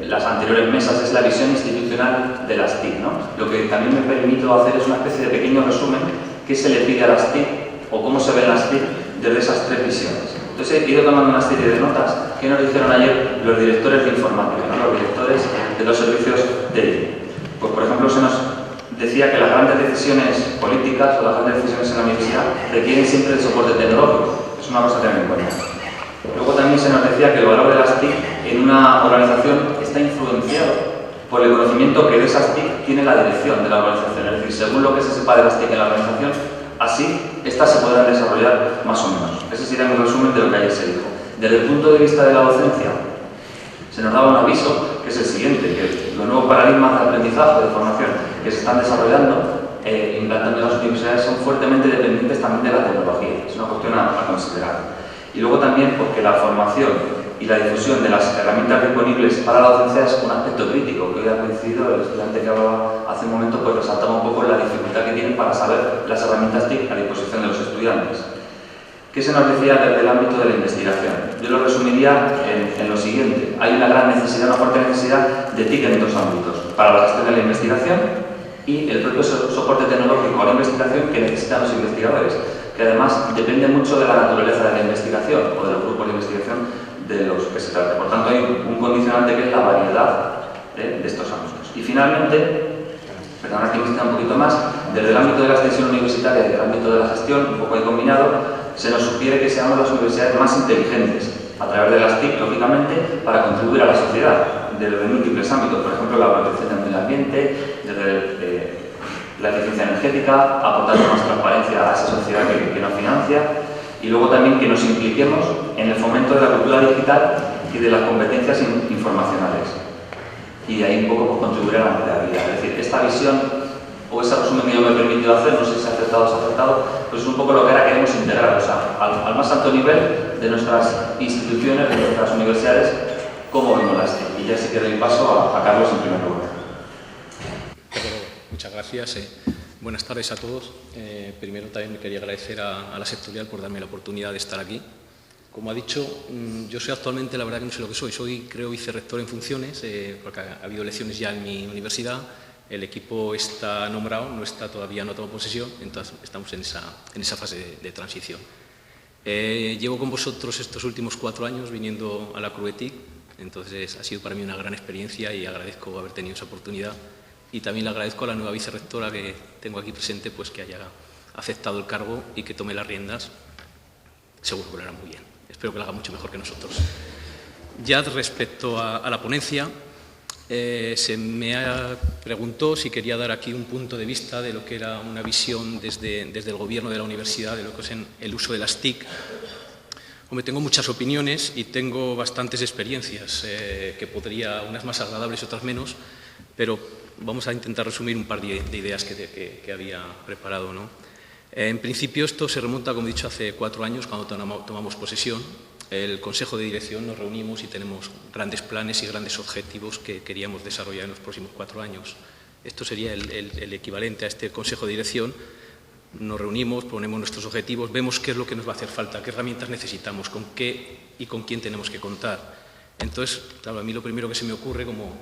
las anteriores mesas es la visión institucional de las TIC, ¿no? Lo que también me permito hacer es una especie de pequeño resumen que se le pide a las TIC o cómo se ven las TIC desde esas tres visiones. Entonces he ido tomando una serie de notas que nos dijeron ayer los directores de informática, ¿no? Los directores de los servicios de TIC. Pues por ejemplo se nos decía que las grandes decisiones políticas o las grandes decisiones en la universidad requieren siempre el soporte tecnológico. Es una cosa a tener en cuenta. Luego también se nos decía que el valor de las TIC en una organización está influenciado por el conocimiento que de esas TIC tiene la dirección de la organización. Es decir, según lo que se sepa de las TIC en la organización, así estas se podrán desarrollar más o menos. Ese sería mi resumen de lo que ayer se dijo. Desde el punto de vista de la docencia, se nos daba un aviso, que es el siguiente, que los nuevos paradigmas de aprendizaje, de formación que se están desarrollando, implantando en las universidades, son fuertemente dependientes también de la tecnología. Es una cuestión a considerar. Y luego también porque la formación y la difusión de las herramientas disponibles para la docencia es un aspecto crítico, que hoy ha coincidido, el estudiante que hablaba hace un momento, pues resaltaba un poco la dificultad que tienen para saber las herramientas TIC a disposición de los estudiantes. ¿Qué se nos decía desde el ámbito de la investigación? Yo lo resumiría en lo siguiente. Hay una gran necesidad, una fuerte necesidad de TIC en dos ámbitos, para la gestión de la investigación y el propio soporte tecnológico a la investigación que necesitan los investigadores, que además depende mucho de la naturaleza de la investigación o de los grupos de investigación de los que se trata. Por tanto, hay un condicionante que es la variedad de estos ámbitos. Y finalmente, perdona que insista un poquito más, desde el ámbito de la extensión universitaria y del ámbito de la gestión, un poco ahí combinado, se nos sugiere que seamos las universidades más inteligentes, a través de las TIC, lógicamente, para contribuir a la sociedad, desde múltiples ámbitos, por ejemplo, la protección del medio ambiente, desde la eficiencia energética, aportando más transparencia a esa sociedad que nos financia, y luego también que nos impliquemos en el fomento de la cultura digital y de las competencias informacionales. Y de ahí un poco pues, contribuir a la empleabilidad. Es decir, esta visión o ese resumen que yo me he permitido hacer, no sé si se ha acertado o se ha acertado, pues es un poco lo que ahora queremos integrar, o sea, al más alto nivel de nuestras instituciones, de nuestras universidades, cómo vemos las TIC. Y ya sí que doy paso a Carlos en primer lugar. Muchas gracias. Buenas tardes a todos. Primero también me quería agradecer a la sectorial por darme la oportunidad de estar aquí. Como ha dicho, yo soy actualmente, la verdad que no sé lo que soy, creo vicerrector en funciones, porque ha habido elecciones ya en mi universidad. El equipo está nombrado, no está todavía no tomado posesión, entonces estamos en esa fase de transición. Llevo con vosotros estos últimos 4 años viniendo a la CRUETIC, entonces ha sido para mí una gran experiencia y agradezco haber tenido esa oportunidad. Y también le agradezco a la nueva vicerrectora que tengo aquí presente, pues que haya aceptado el cargo y que tome las riendas. Seguro que lo hará muy bien. Espero que lo haga mucho mejor que nosotros. Ya respecto a la ponencia, se me preguntó si quería dar aquí un punto de vista de lo que era una visión desde el gobierno de la universidad de lo que es el uso de las TIC. Hombre, tengo muchas opiniones y tengo bastantes experiencias, que podría, unas más agradables y otras menos, pero vamos a intentar resumir un par de ideas que había preparado, ¿no? En principio, esto se remonta, como he dicho, hace 4 años, cuando tomamos posesión. El Consejo de Dirección nos reunimos y tenemos grandes planes y grandes objetivos que queríamos desarrollar en los próximos 4 años. Esto sería el equivalente a este Consejo de Dirección. Nos reunimos, ponemos nuestros objetivos, vemos qué es lo que nos va a hacer falta, qué herramientas necesitamos, con qué y con quién tenemos que contar. Entonces, claro, a mí lo primero que se me ocurre como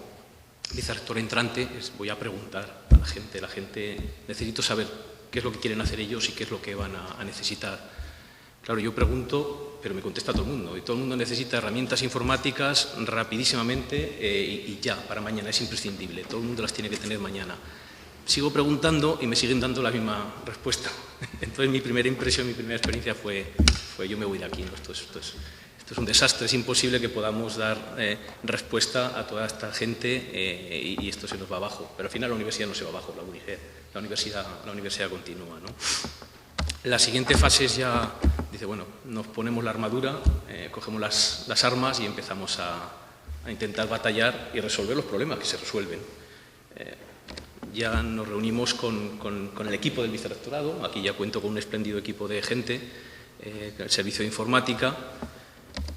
vicerrector entrante voy a preguntar a la gente necesito saber qué es lo que quieren hacer ellos y qué es lo que van a necesitar. Claro, yo pregunto, pero me contesta todo el mundo, y todo el mundo necesita herramientas informáticas rapidísimamente y ya, para mañana, es imprescindible, todo el mundo las tiene que tener mañana. Sigo preguntando y me siguen dando la misma respuesta. Entonces mi primera impresión, mi primera experiencia fue yo me voy de aquí, ¿no? Esto es un desastre, es imposible que podamos dar respuesta a toda esta gente y esto se nos va abajo. Pero al final la universidad no se va abajo, la universidad continúa, ¿no? La siguiente fase es ya, dice, bueno, nos ponemos la armadura, cogemos las armas y empezamos a intentar batallar y resolver los problemas que se resuelven. Ya nos reunimos con el equipo del vicerrectorado, aquí ya cuento con un espléndido equipo de gente, el servicio de informática.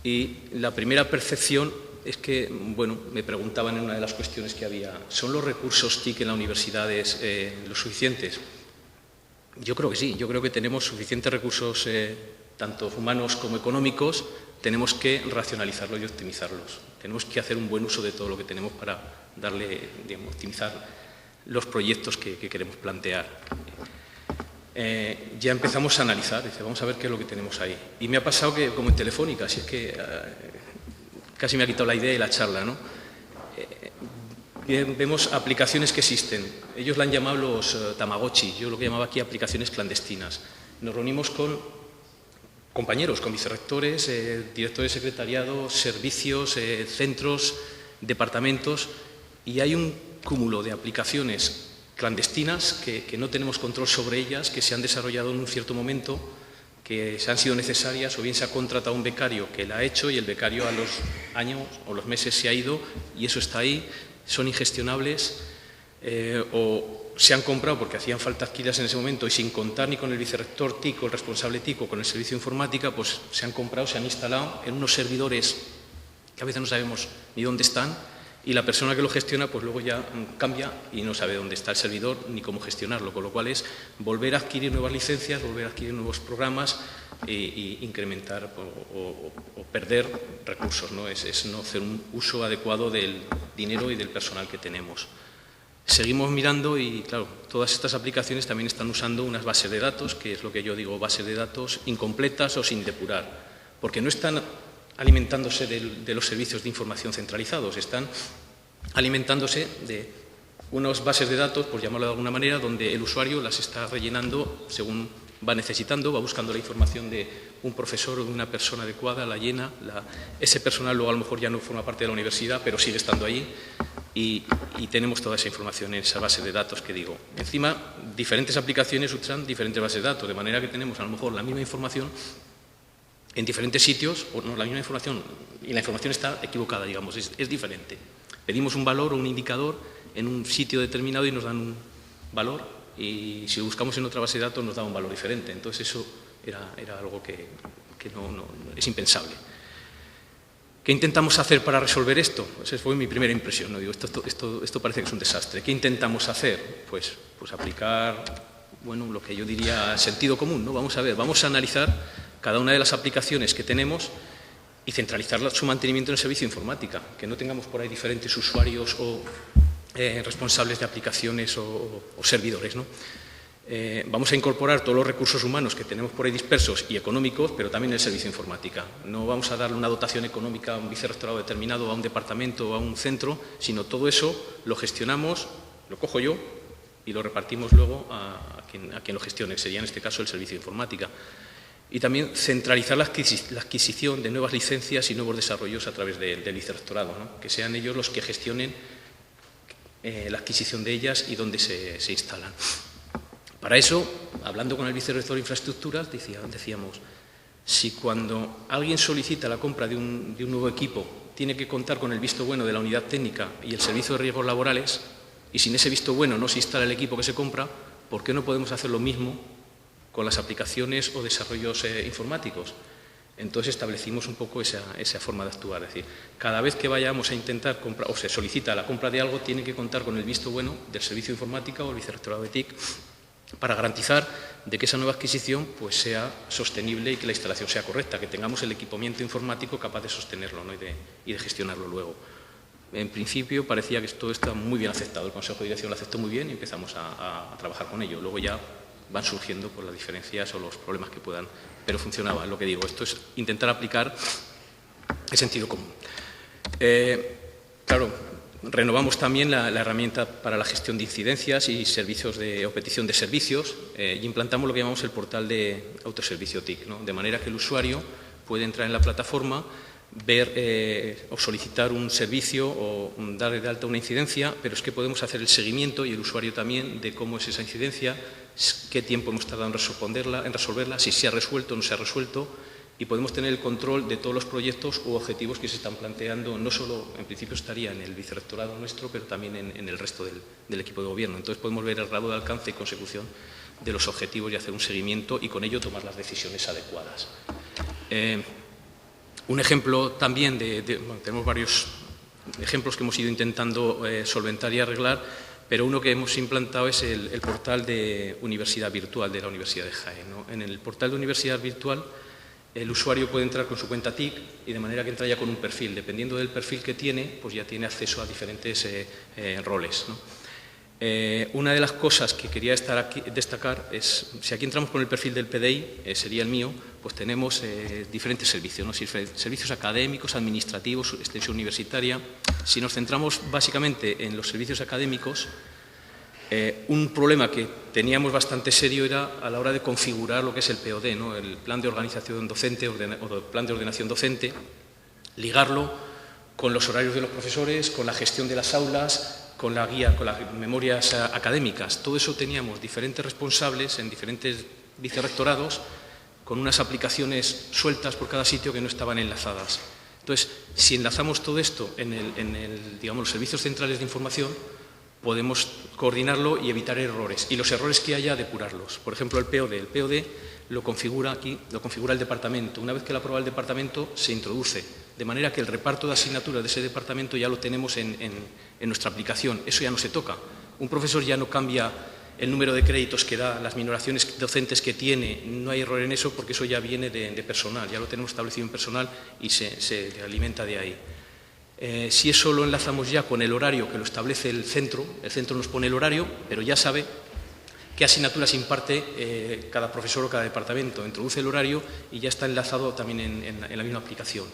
Y la primera percepción es que, bueno, me preguntaban en una de las cuestiones que había, ¿son los recursos TIC en las universidades los suficientes? Yo creo que sí, yo creo que tenemos suficientes recursos, tanto humanos como económicos, tenemos que racionalizarlos y optimizarlos. Tenemos que hacer un buen uso de todo lo que tenemos para darle, digamos, optimizar los proyectos que queremos plantear. Ya empezamos a analizar, dice, vamos a ver qué es lo que tenemos ahí. Y me ha pasado que, como en Telefónica, si es que casi me ha quitado la idea y la charla, ¿no? Vemos aplicaciones que existen. Ellos la han llamado los Tamagotchi, yo lo que llamaba aquí aplicaciones clandestinas. Nos reunimos con compañeros, con vicerrectores, directores de secretariado, servicios, centros, departamentos, y hay un cúmulo de aplicaciones clandestinas que no tenemos control sobre ellas, que se han desarrollado en un cierto momento, que se han sido necesarias, o bien se ha contratado un becario que la ha hecho y el becario a los años o los meses se ha ido y eso está ahí, son ingestionables, o se han comprado porque hacían falta adquiridas en ese momento y sin contar ni con el vicerrector TIC o el responsable TIC o con el servicio de informática, pues se han comprado, se han instalado en unos servidores que a veces no sabemos ni dónde están, y la persona que lo gestiona pues luego ya cambia y no sabe dónde está el servidor ni cómo gestionarlo, con lo cual es volver a adquirir nuevas licencias, volver a adquirir nuevos programas e incrementar o perder recursos, ¿no? Es no hacer un uso adecuado del dinero y del personal que tenemos. Seguimos mirando y, claro, todas estas aplicaciones también están usando unas bases de datos, que es lo que yo digo, bases de datos incompletas o sin depurar, porque no están alimentándose de los servicios de información centralizados, están alimentándose de unas bases de datos, por llamarlo de alguna manera, donde el usuario las está rellenando según va necesitando, va buscando la información de un profesor o de una persona adecuada, la llena, ese personal luego a lo mejor ya no forma parte de la universidad, pero sigue estando allí y tenemos toda esa información en esa base de datos que digo. Encima, diferentes aplicaciones usan diferentes bases de datos, de manera que tenemos a lo mejor la misma información en diferentes sitios, o no, la misma información, y la información está equivocada, digamos, es diferente. Pedimos un valor o un indicador en un sitio determinado y nos dan un valor, y si lo buscamos en otra base de datos nos da un valor diferente. Entonces eso era algo que no, es impensable. ¿Qué intentamos hacer para resolver esto? Pues esa fue mi primera impresión, ¿no? Digo, esto parece que es un desastre. ¿Qué intentamos hacer? Pues aplicar, bueno, lo que yo diría sentido común, ¿no? Vamos a ver, vamos a analizar cada una de las aplicaciones que tenemos y centralizar su mantenimiento en el servicio de informática, que no tengamos por ahí diferentes usuarios o responsables de aplicaciones o servidores, ¿no? Vamos a incorporar todos los recursos humanos que tenemos por ahí dispersos y económicos, pero también el servicio de informática. No vamos a darle una dotación económica a un vicerrectorado determinado, a un departamento o a un centro, sino todo eso lo gestionamos, lo cojo yo y lo repartimos luego a quien lo gestione, que sería en este caso el servicio de informática. Y también centralizar la adquisición de nuevas licencias y nuevos desarrollos a través del vicerrectorado, ¿no? Que sean ellos los que gestionen la adquisición de ellas y dónde se instalan. Para eso, hablando con el vicerrector de infraestructuras, decíamos, si cuando alguien solicita la compra de un nuevo equipo tiene que contar con el visto bueno de la unidad técnica y el servicio de riesgos laborales, y sin ese visto bueno no se instala el equipo que se compra, ¿por qué no podemos hacer lo mismo con las aplicaciones o desarrollos informáticos? Entonces establecimos un poco esa forma de actuar, es decir, cada vez que vayamos a intentar comprar o se solicita la compra de algo, tiene que contar con el visto bueno del servicio de informática o el vicerrectorado de TIC para garantizar de que esa nueva adquisición pues, sea sostenible y que la instalación sea correcta, que tengamos el equipamiento informático capaz de sostenerlo, ¿no? y de gestionarlo luego. En principio parecía que todo está muy bien aceptado, el Consejo de Dirección lo aceptó muy bien y empezamos a trabajar con ello. Luego ya van surgiendo por las diferencias o los problemas que puedan, pero funcionaba, es lo que digo. Esto es intentar aplicar el sentido común. Claro, renovamos también la herramienta para la gestión de incidencias y servicios o petición de servicios y implantamos lo que llamamos el portal de autoservicio TIC, ¿no? De manera que el usuario puede entrar en la plataforma, ver o solicitar un servicio o darle de alta una incidencia, pero es que podemos hacer el seguimiento y el usuario también de cómo es esa incidencia, qué tiempo hemos tardado en resolverla, si se ha resuelto o no se ha resuelto, y podemos tener el control de todos los proyectos u objetivos que se están planteando, no solo, en principio estaría en el vicerrectorado nuestro, pero también en el resto del equipo de gobierno. Entonces podemos ver el grado de alcance y consecución de los objetivos y hacer un seguimiento y con ello tomar las decisiones adecuadas. Un ejemplo también bueno, tenemos varios ejemplos que hemos ido intentando solventar y arreglar, pero uno que hemos implantado es el portal de Universidad Virtual de la Universidad de Jaén, ¿no? En el portal de Universidad Virtual el usuario puede entrar con su cuenta TIC y de manera que entra ya con un perfil. Dependiendo del perfil que tiene, pues ya tiene acceso a diferentes roles, ¿no? Una de las cosas que quería destacar es, si aquí entramos con el perfil del PDI, sería el mío, pues tenemos diferentes servicios, ¿no? Servicios académicos, administrativos, extensión universitaria. Si nos centramos básicamente en los servicios académicos, un problema que teníamos bastante serio era a la hora de configurar lo que es el POD, ¿no? El plan de organización docente o el plan de ordenación docente, ligarlo con los horarios de los profesores, con la gestión de las aulas, con la guía, con las memorias académicas. Todo eso teníamos diferentes responsables en diferentes vicerrectorados con unas aplicaciones sueltas por cada sitio que no estaban enlazadas. Entonces, si enlazamos todo esto digamos, los servicios centrales de información, podemos coordinarlo y evitar errores. Y los errores que haya, depurarlos. Por ejemplo, el POD lo configura aquí, lo configura el departamento. Una vez que lo aprueba el departamento, se introduce. De manera que el reparto de asignaturas de ese departamento ya lo tenemos en nuestra aplicación. Eso ya no se toca. Un profesor ya no cambia el número de créditos que da, las minoraciones docentes que tiene. No hay error en eso porque eso ya viene de personal. Ya lo tenemos establecido en personal y se alimenta de ahí. Si eso lo enlazamos ya con el horario que lo establece el centro nos pone el horario, pero ya sabe qué asignaturas imparte cada profesor o cada departamento. Introduce el horario y ya está enlazado también en la misma aplicación.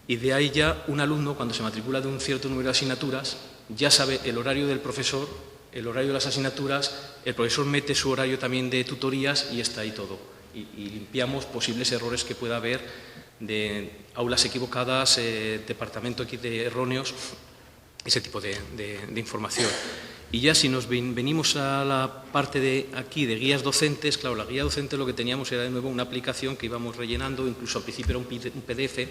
Y de ahí ya un alumno, cuando se matricula de un cierto número de asignaturas, ya sabe el horario del profesor, el horario de las asignaturas, el profesor mete su horario también de tutorías y está ahí todo. Y limpiamos posibles errores que pueda haber de aulas equivocadas, departamento de erróneos, ese tipo de información. Y ya si nos venimos a la parte de aquí de guías docentes, claro, la guía docente lo que teníamos era de nuevo una aplicación que íbamos rellenando, incluso al principio era un PDF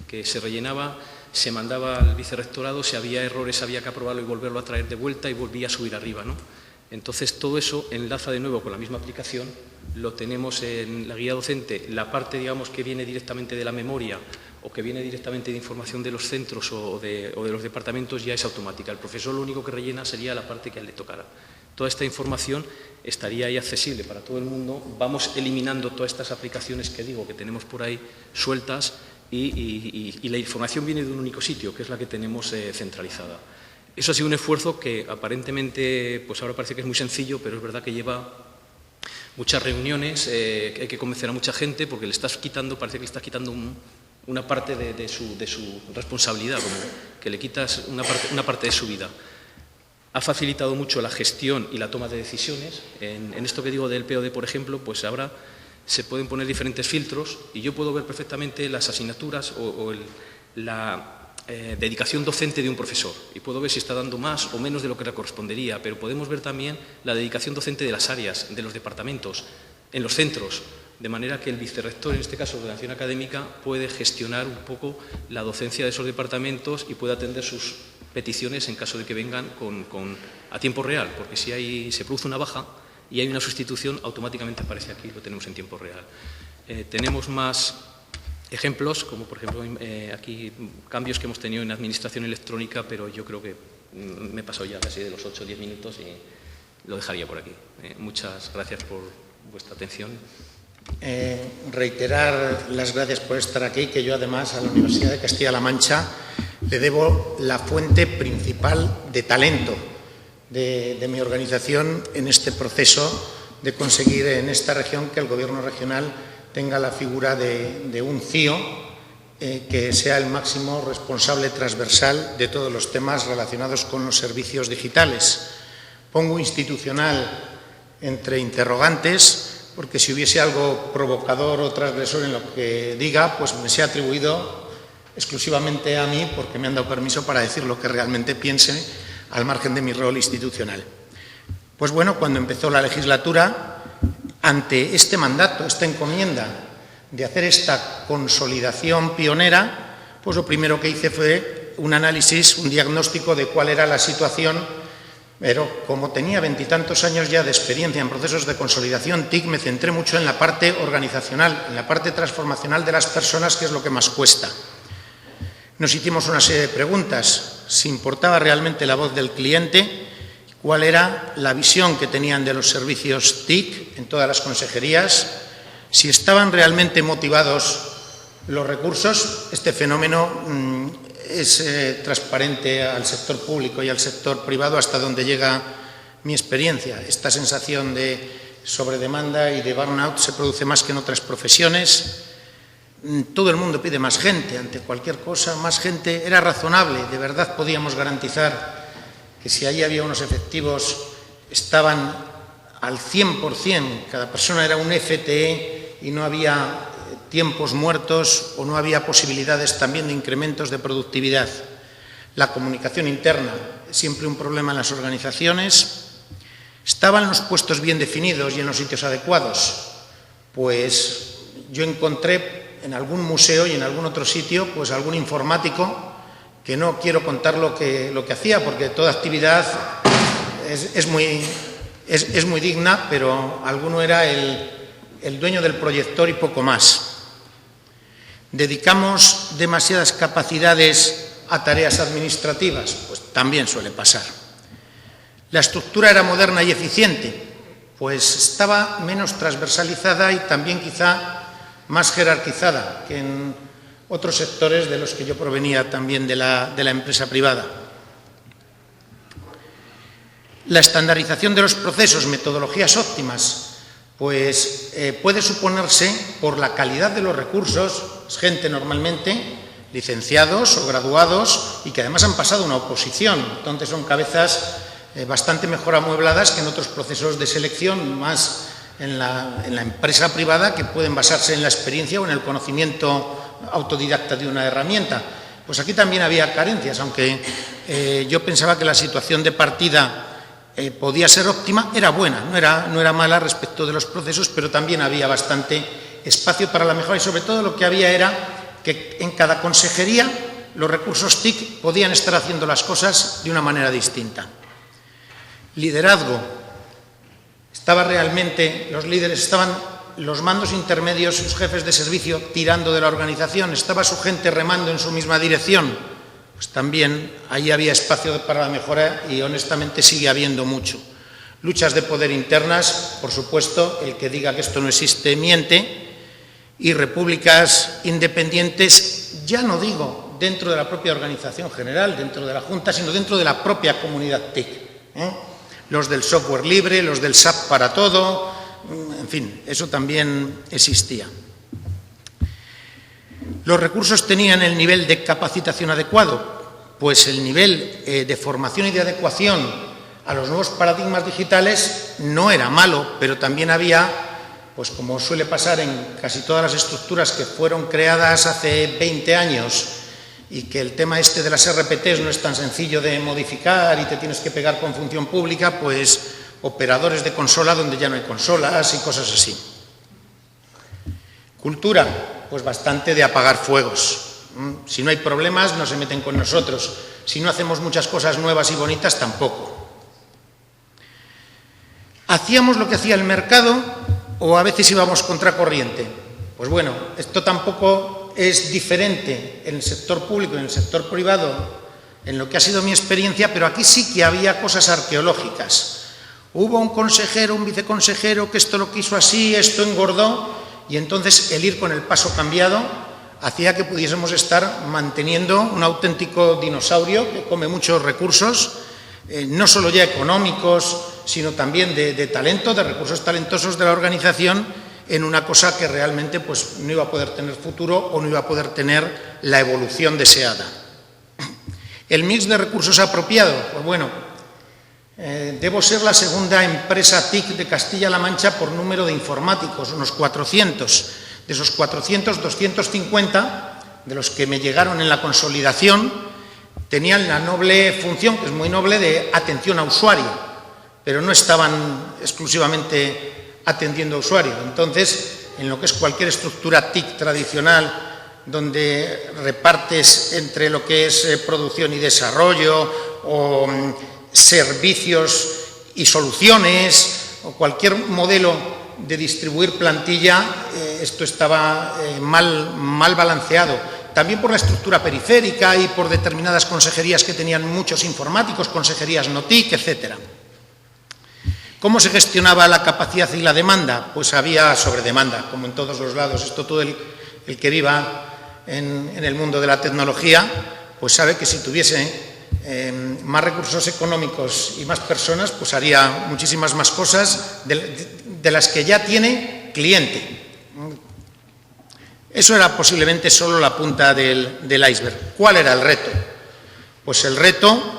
que se rellenaba, se mandaba al vicerrectorado, si había errores había que aprobarlo y volverlo a traer de vuelta y volvía a subir arriba, ¿no? Entonces todo eso enlaza de nuevo con la misma aplicación, lo tenemos en la guía docente, la parte digamos que viene directamente de la memoria o que viene directamente de información de los centros o de los departamentos ya es automática. El profesor lo único que rellena sería la parte que a él le tocara. Toda esta información estaría ahí accesible para todo el mundo. Vamos eliminando todas estas aplicaciones que digo que tenemos por ahí sueltas y la información viene de un único sitio, que es la que tenemos centralizada. Eso ha sido un esfuerzo que aparentemente, pues ahora parece que es muy sencillo, pero es verdad que lleva muchas reuniones, hay que convencer a mucha gente porque le estás quitando, parece que le estás quitando una parte de su responsabilidad, como que le quitas una parte de su vida. Ha facilitado mucho la gestión y la toma de decisiones. En esto que digo del POD, por ejemplo, pues ahora se pueden poner diferentes filtros y yo puedo ver perfectamente las asignaturas o la dedicación docente de un profesor y puedo ver si está dando más o menos de lo que le correspondería, pero podemos ver también la dedicación docente de las áreas, de los departamentos, en los centros, de manera que el vicerrector, en este caso de ordenación académica, puede gestionar un poco la docencia de esos departamentos y puede atender sus peticiones en caso de que vengan a tiempo real, porque si se produce una baja y hay una sustitución, automáticamente aparece aquí, lo tenemos en tiempo real. Tenemos más ejemplos, como por ejemplo aquí cambios que hemos tenido en administración electrónica, pero yo creo que me he pasado ya casi de los 8 o 10 minutos y lo dejaría por aquí. Muchas gracias por vuestra atención. Reiterar las gracias por estar aquí, que yo además a la Universidad de Castilla-La Mancha le debo la fuente principal de talento de mi organización en este proceso de conseguir en esta región que el Gobierno regional tenga la figura de un CIO que sea el máximo responsable transversal de todos los temas relacionados con los servicios digitales. Pongo institucional entre interrogantes, porque si hubiese algo provocador o transgresor en lo que diga, pues me sea atribuido exclusivamente a mí, porque me han dado permiso para decir lo que realmente piense al margen de mi rol institucional. Pues bueno, cuando empezó la legislatura, ante este mandato, esta encomienda de hacer esta consolidación pionera, pues lo primero que hice fue un análisis, un diagnóstico de cuál era la situación, pero como tenía 20 y tantos años ya de experiencia en procesos de consolidación TIC, me centré mucho en la parte organizacional, en la parte transformacional de las personas, que es lo que más cuesta. Nos hicimos una serie de preguntas, si importaba realmente la voz del cliente, cuál era la visión que tenían de los servicios TIC en todas las consejerías, Si estaban realmente motivados los recursos, este fenómeno es transparente al sector público y al sector privado hasta donde llega mi experiencia. Esta sensación de sobredemanda y de burnout se produce más que en otras profesiones. Todo el mundo pide más gente ante cualquier cosa, más gente. Era razonable, de verdad podíamos garantizar que si allí había unos efectivos estaban al 100%, cada persona era un FTE y no había tiempos muertos o no había posibilidades también de incrementos de productividad. La comunicación interna es siempre un problema en las organizaciones. ¿Estaban los puestos bien definidos y en los sitios adecuados? Pues yo encontré en algún museo y en algún otro sitio pues algún informático que no quiero contar lo que hacía, porque toda actividad es muy digna, pero alguno era el dueño del proyector y poco más. ¿Dedicamos demasiadas capacidades a tareas administrativas? Pues también suele pasar. ¿La estructura era moderna y eficiente? Pues estaba menos transversalizada y también quizá más jerarquizada que en otros sectores de los que yo provenía también de la empresa privada. La estandarización de los procesos, metodologías óptimas, pues puede suponerse por la calidad de los recursos, es gente normalmente, licenciados o graduados y que además han pasado una oposición, entonces son cabezas bastante mejor amuebladas que en otros procesos de selección, más en la empresa privada, que pueden basarse en la experiencia o en el conocimiento autodidacta de una herramienta. Pues aquí también había carencias, aunque yo pensaba que la situación de partida podía ser óptima, era buena, no era mala respecto de los procesos, pero también había bastante espacio para la mejora y sobre todo lo que había era que en cada consejería los recursos TIC podían estar haciendo las cosas de una manera distinta. Liderazgo. Los líderes estaban, los mandos intermedios, sus jefes de servicio tirando de la organización, estaba su gente remando en su misma dirección. Pues también ahí había espacio para la mejora y honestamente sigue habiendo mucho. Luchas de poder internas, por supuesto, el que diga que esto no existe miente, y repúblicas independientes, ya no digo dentro de la propia organización general, dentro de la Junta, sino dentro de la propia comunidad TIC. Los del software libre, los del SAP para todo, en fin, eso también existía. ¿Los recursos tenían el nivel de capacitación adecuado? Pues el nivel de formación y de adecuación a los nuevos paradigmas digitales no era malo, pero también había, pues como suele pasar en casi todas las estructuras que fueron creadas hace 20 años y que el tema este de las RPTs no es tan sencillo de modificar y te tienes que pegar con función pública, pues operadores de consola donde ya no hay consolas y cosas así. Cultura, pues bastante de apagar fuegos. Si no hay problemas, no se meten con nosotros. Si no hacemos muchas cosas nuevas y bonitas, tampoco. ¿Hacíamos lo que hacía el mercado o a veces íbamos contracorriente? Pues bueno, esto tampoco es diferente en el sector público y en el sector privado en lo que ha sido mi experiencia, pero aquí sí que había cosas arqueológicas. Hubo un consejero, un viceconsejero que esto lo quiso así, esto engordó, y entonces el ir con el paso cambiado hacía que pudiésemos estar manteniendo un auténtico dinosaurio que come muchos recursos, no solo ya económicos, sino también de talento, de recursos talentosos de la organización, en una cosa que realmente pues, no iba a poder tener futuro o no iba a poder tener la evolución deseada. El mix de recursos apropiado, pues bueno, debo ser la segunda empresa TIC de Castilla-La Mancha por número de informáticos, unos 400. De esos 400, 250, de los que me llegaron en la consolidación, tenían la noble función, que es muy noble, de atención a usuario, pero no estaban exclusivamente atendiendo a usuario. Entonces, en lo que es cualquier estructura TIC tradicional, donde repartes entre lo que es producción y desarrollo, o servicios y soluciones, o cualquier modelo de distribuir plantilla, esto estaba mal balanceado. También por la estructura periférica y por determinadas consejerías que tenían muchos informáticos, consejerías no TIC, etcétera. ¿Cómo se gestionaba la capacidad y la demanda? Pues había sobredemanda, como en todos los lados. Esto todo el que viva en el mundo de la tecnología, pues sabe que si tuviese más recursos económicos y más personas, pues haría muchísimas más cosas de las que ya tiene cliente. Eso era posiblemente solo la punta del iceberg. ¿Cuál era el reto? Pues el reto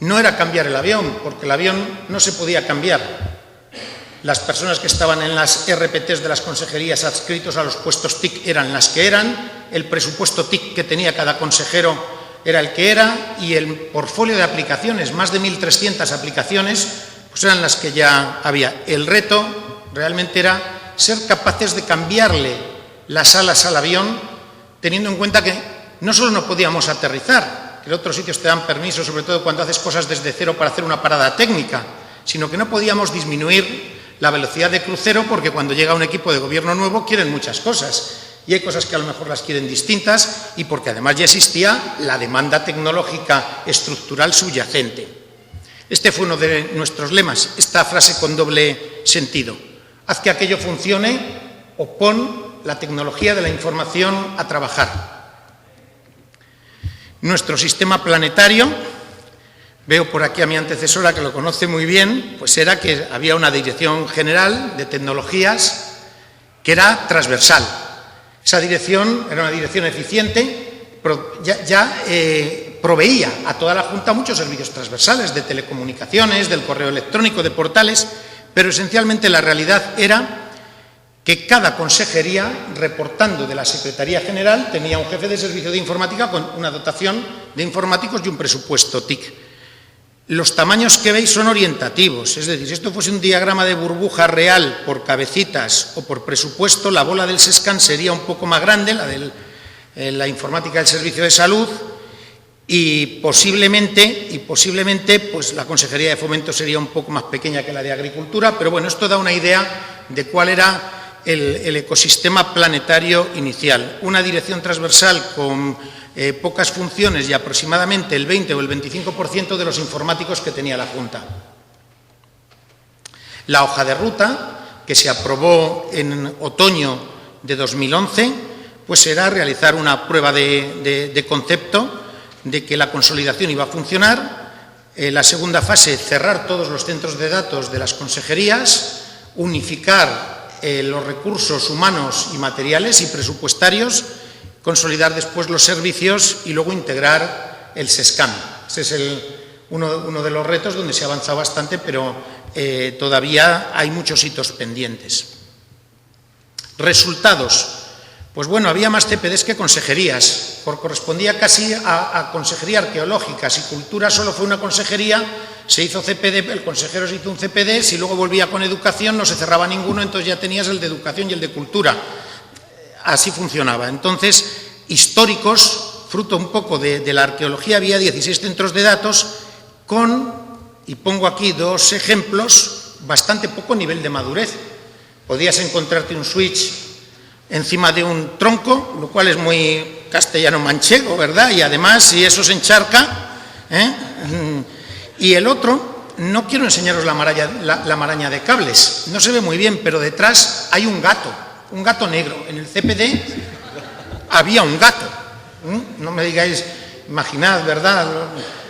no era cambiar el avión, porque el avión no se podía cambiar. Las personas que estaban en las RPTs de las consejerías adscritos a los puestos TIC eran las que eran, el presupuesto TIC que tenía cada consejero era el que era, y el portfolio de aplicaciones, más de 1.300 aplicaciones, pues eran las que ya había. El reto realmente era ser capaces de cambiarle las alas al avión, teniendo en cuenta que no solo no podíamos aterrizar, que en otros sitios te dan permiso, sobre todo cuando haces cosas desde cero para hacer una parada técnica, sino que no podíamos disminuir la velocidad de crucero, porque cuando llega un equipo de gobierno nuevo quieren muchas cosas, y hay cosas que a lo mejor las quieren distintas, y porque además ya existía la demanda tecnológica estructural subyacente. Este fue uno de nuestros lemas, esta frase con doble sentido: haz que aquello funcione o pon la tecnología de la información a trabajar. Nuestro sistema planetario, veo por aquí a mi antecesora que lo conoce muy bien, pues era que había una dirección general de tecnologías que era transversal. Esa dirección era una dirección eficiente, proveía a toda la Junta muchos servicios transversales de telecomunicaciones, del correo electrónico, de portales, pero esencialmente la realidad era que cada consejería, reportando de la Secretaría General, tenía un jefe de servicio de informática con una dotación de informáticos y un presupuesto TIC. Los tamaños que veis son orientativos, es decir, si esto fuese un diagrama de burbuja real por cabecitas o por presupuesto, la bola del SESCAN sería un poco más grande, la de la informática del Servicio de Salud, y posiblemente pues la Consejería de Fomento sería un poco más pequeña que la de Agricultura, pero bueno, esto da una idea de cuál era el ecosistema planetario inicial. Una dirección transversal con pocas funciones y aproximadamente el 20 o el 25% de los informáticos que tenía la Junta. La hoja de ruta, que se aprobó en otoño de 2011, pues era realizar una prueba de concepto de que la consolidación iba a funcionar. La segunda fase, cerrar todos los centros de datos de las consejerías, unificar los recursos humanos y materiales y presupuestarios, consolidar después los servicios y luego integrar el SESCAM. Ese es uno de los retos donde se ha avanzado bastante, pero todavía hay muchos hitos pendientes. Resultados. Pues bueno, había más CPDs que consejerías, correspondía casi a consejería arqueológica. Si Cultura solo fue una consejería, se hizo CPD, el consejero se hizo un CPD, si luego volvía con Educación no se cerraba ninguno, entonces ya tenías el de Educación y el de Cultura. Así funcionaba. Entonces, históricos, fruto un poco de la arqueología, había 16 centros de datos con, y pongo aquí dos ejemplos, bastante poco nivel de madurez. Podías encontrarte un switch encima de un tronco, lo cual es muy castellano manchego, ¿verdad? Y además, si eso se encharca, Y el otro, no quiero enseñaros la maraña de cables, no se ve muy bien, pero detrás hay un gato negro. En el CPD había un gato. No me digáis, imaginad, ¿verdad?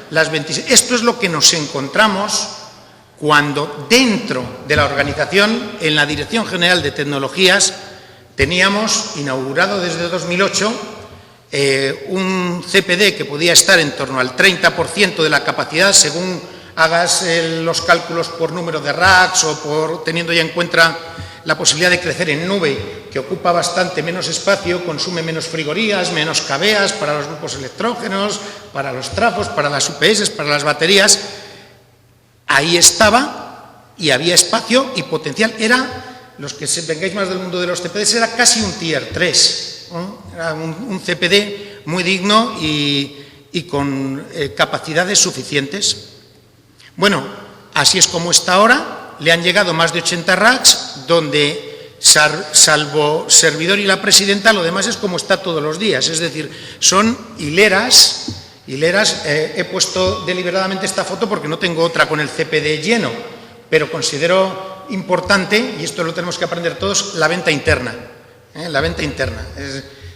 Las 26. Esto es lo que nos encontramos cuando dentro de la organización, en la Dirección General de Tecnologías, teníamos inaugurado desde 2008 un CPD que podía estar en torno al 30% de la capacidad, según hagas los cálculos por número de racks o por teniendo ya en cuenta la posibilidad de crecer en nube, que ocupa bastante menos espacio, consume menos frigorías, menos cabeas para los grupos electrógenos, para los trafos, para las UPS, para las baterías. Ahí estaba y había espacio y potencial. Era, los que vengáis más del mundo de los CPDs, era casi un Tier 3. Era un CPD muy digno y con capacidades suficientes. Bueno, así es como está ahora. Le han llegado más de 80 racks, donde, salvo servidor y la presidenta, lo demás es como está todos los días. Es decir, son hileras. He puesto deliberadamente esta foto porque no tengo otra con el CPD lleno, pero considero importante, y esto lo tenemos que aprender todos, la venta interna. La venta interna.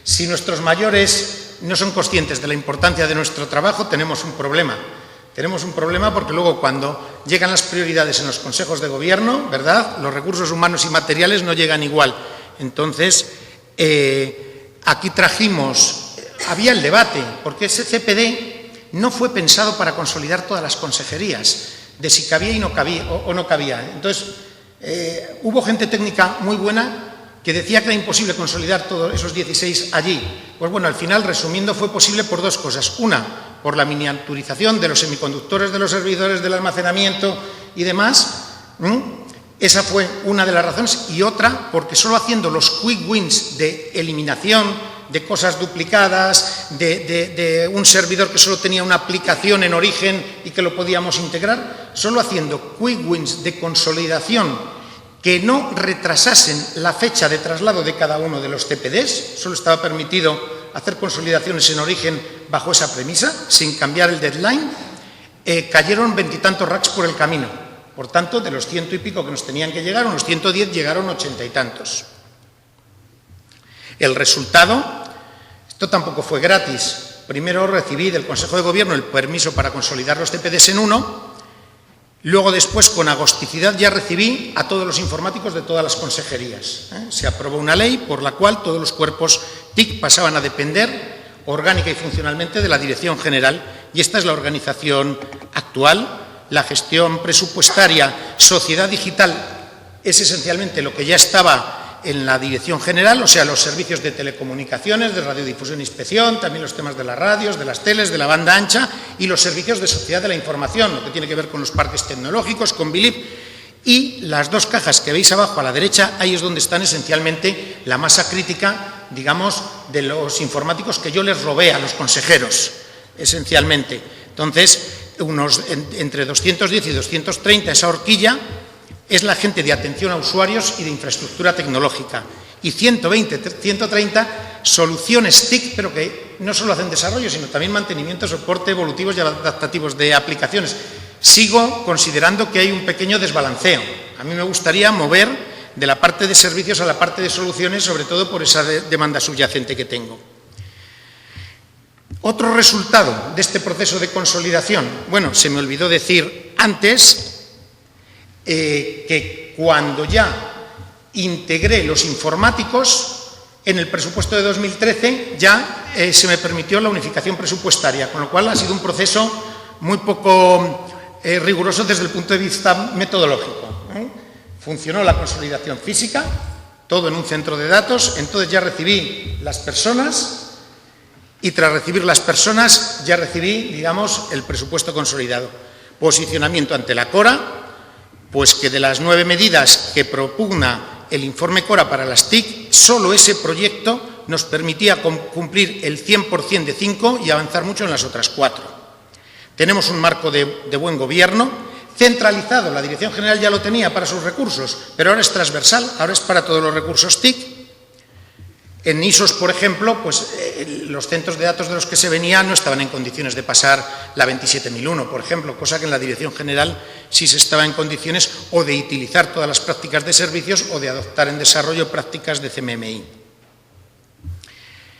Si nuestros mayores no son conscientes de la importancia de nuestro trabajo, tenemos un problema. Tenemos un problema porque luego cuando llegan las prioridades en los consejos de gobierno, ¿verdad?, los recursos humanos y materiales no llegan igual. Entonces, aquí había el debate, porque ese CPD no fue pensado para consolidar todas las consejerías, de si cabía y no cabía, o no cabía. Entonces, hubo gente técnica muy buena que decía que era imposible consolidar todos esos 16 allí. Pues bueno, al final, resumiendo, fue posible por dos cosas. Una, por la miniaturización de los semiconductores, de los servidores, del almacenamiento y demás. Esa fue una de las razones. Y otra, porque solo haciendo los quick wins de eliminación de cosas duplicadas, de un servidor que solo tenía una aplicación en origen y que lo podíamos integrar, solo haciendo quick wins de consolidación que no retrasasen la fecha de traslado de cada uno de los CPDs, solo estaba permitido hacer consolidaciones en origen bajo esa premisa, sin cambiar el deadline, cayeron 20 y tantos racks por el camino. Por tanto, de los 100 y pico que nos tenían que llegar, unos 110 llegaron 80 y tantos. El resultado, esto tampoco fue gratis. Primero recibí del Consejo de Gobierno el permiso para consolidar los CPDs en uno. Luego, después, con agosticidad, ya recibí a todos los informáticos de todas las consejerías. Se aprobó una ley por la cual todos los cuerpos TIC pasaban a depender orgánica y funcionalmente de la Dirección General, y esta es la organización actual. La gestión presupuestaria, sociedad digital, es esencialmente lo que ya estaba en la Dirección General, o sea, los servicios de telecomunicaciones, de radiodifusión e inspección, también los temas de las radios, de las teles, de la banda ancha y los servicios de sociedad de la información, lo que tiene que ver con los parques tecnológicos, con BILIP. Y las dos cajas que veis abajo a la derecha, ahí es donde están esencialmente la masa crítica, digamos, de los informáticos que yo les robé a los consejeros, esencialmente. Entonces, entre 210 y 230, esa horquilla, es la gente de atención a usuarios y de infraestructura tecnológica. Y 120, 130 soluciones TIC, pero que no solo hacen desarrollo, sino también mantenimiento, soporte, evolutivos y adaptativos de aplicaciones. Sigo considerando que hay un pequeño desbalanceo. A mí me gustaría mover de la parte de servicios a la parte de soluciones, sobre todo por esa demanda subyacente que tengo. Otro resultado de este proceso de consolidación, bueno, se me olvidó decir antes que cuando ya integré los informáticos, en el presupuesto de 2013 ya se me permitió la unificación presupuestaria, con lo cual ha sido un proceso muy poco riguroso desde el punto de vista metodológico. Funcionó la consolidación física, todo en un centro de datos, entonces ya recibí las personas y tras recibir las personas ya recibí, digamos, el presupuesto consolidado. Posicionamiento ante la CORA, pues que de las 9 medidas que propugna el informe CORA para las TIC, solo ese proyecto nos permitía cumplir el 100% de 5 y avanzar mucho en las otras 4. Tenemos un marco de buen gobierno, centralizado, la Dirección General ya lo tenía para sus recursos, pero ahora es transversal, ahora es para todos los recursos TIC. En ISOs, por ejemplo, pues los centros de datos de los que se venía no estaban en condiciones de pasar la 27001, por ejemplo, cosa que en la Dirección General sí se estaba en condiciones o de utilizar todas las prácticas de servicios o de adoptar en desarrollo prácticas de CMMI.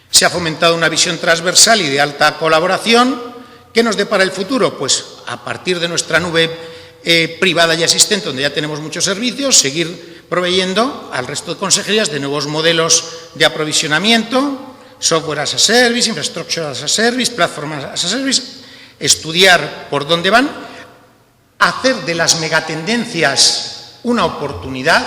Se ha fomentado una visión transversal y de alta colaboración. ¿Qué nos depara el futuro? Pues a partir de nuestra nube privada y existente, donde ya tenemos muchos servicios, seguir proveyendo al resto de consejerías de nuevos modelos de aprovisionamiento, software as a service, infrastructure as a service, platform as a service, estudiar por dónde van, hacer de las megatendencias una oportunidad,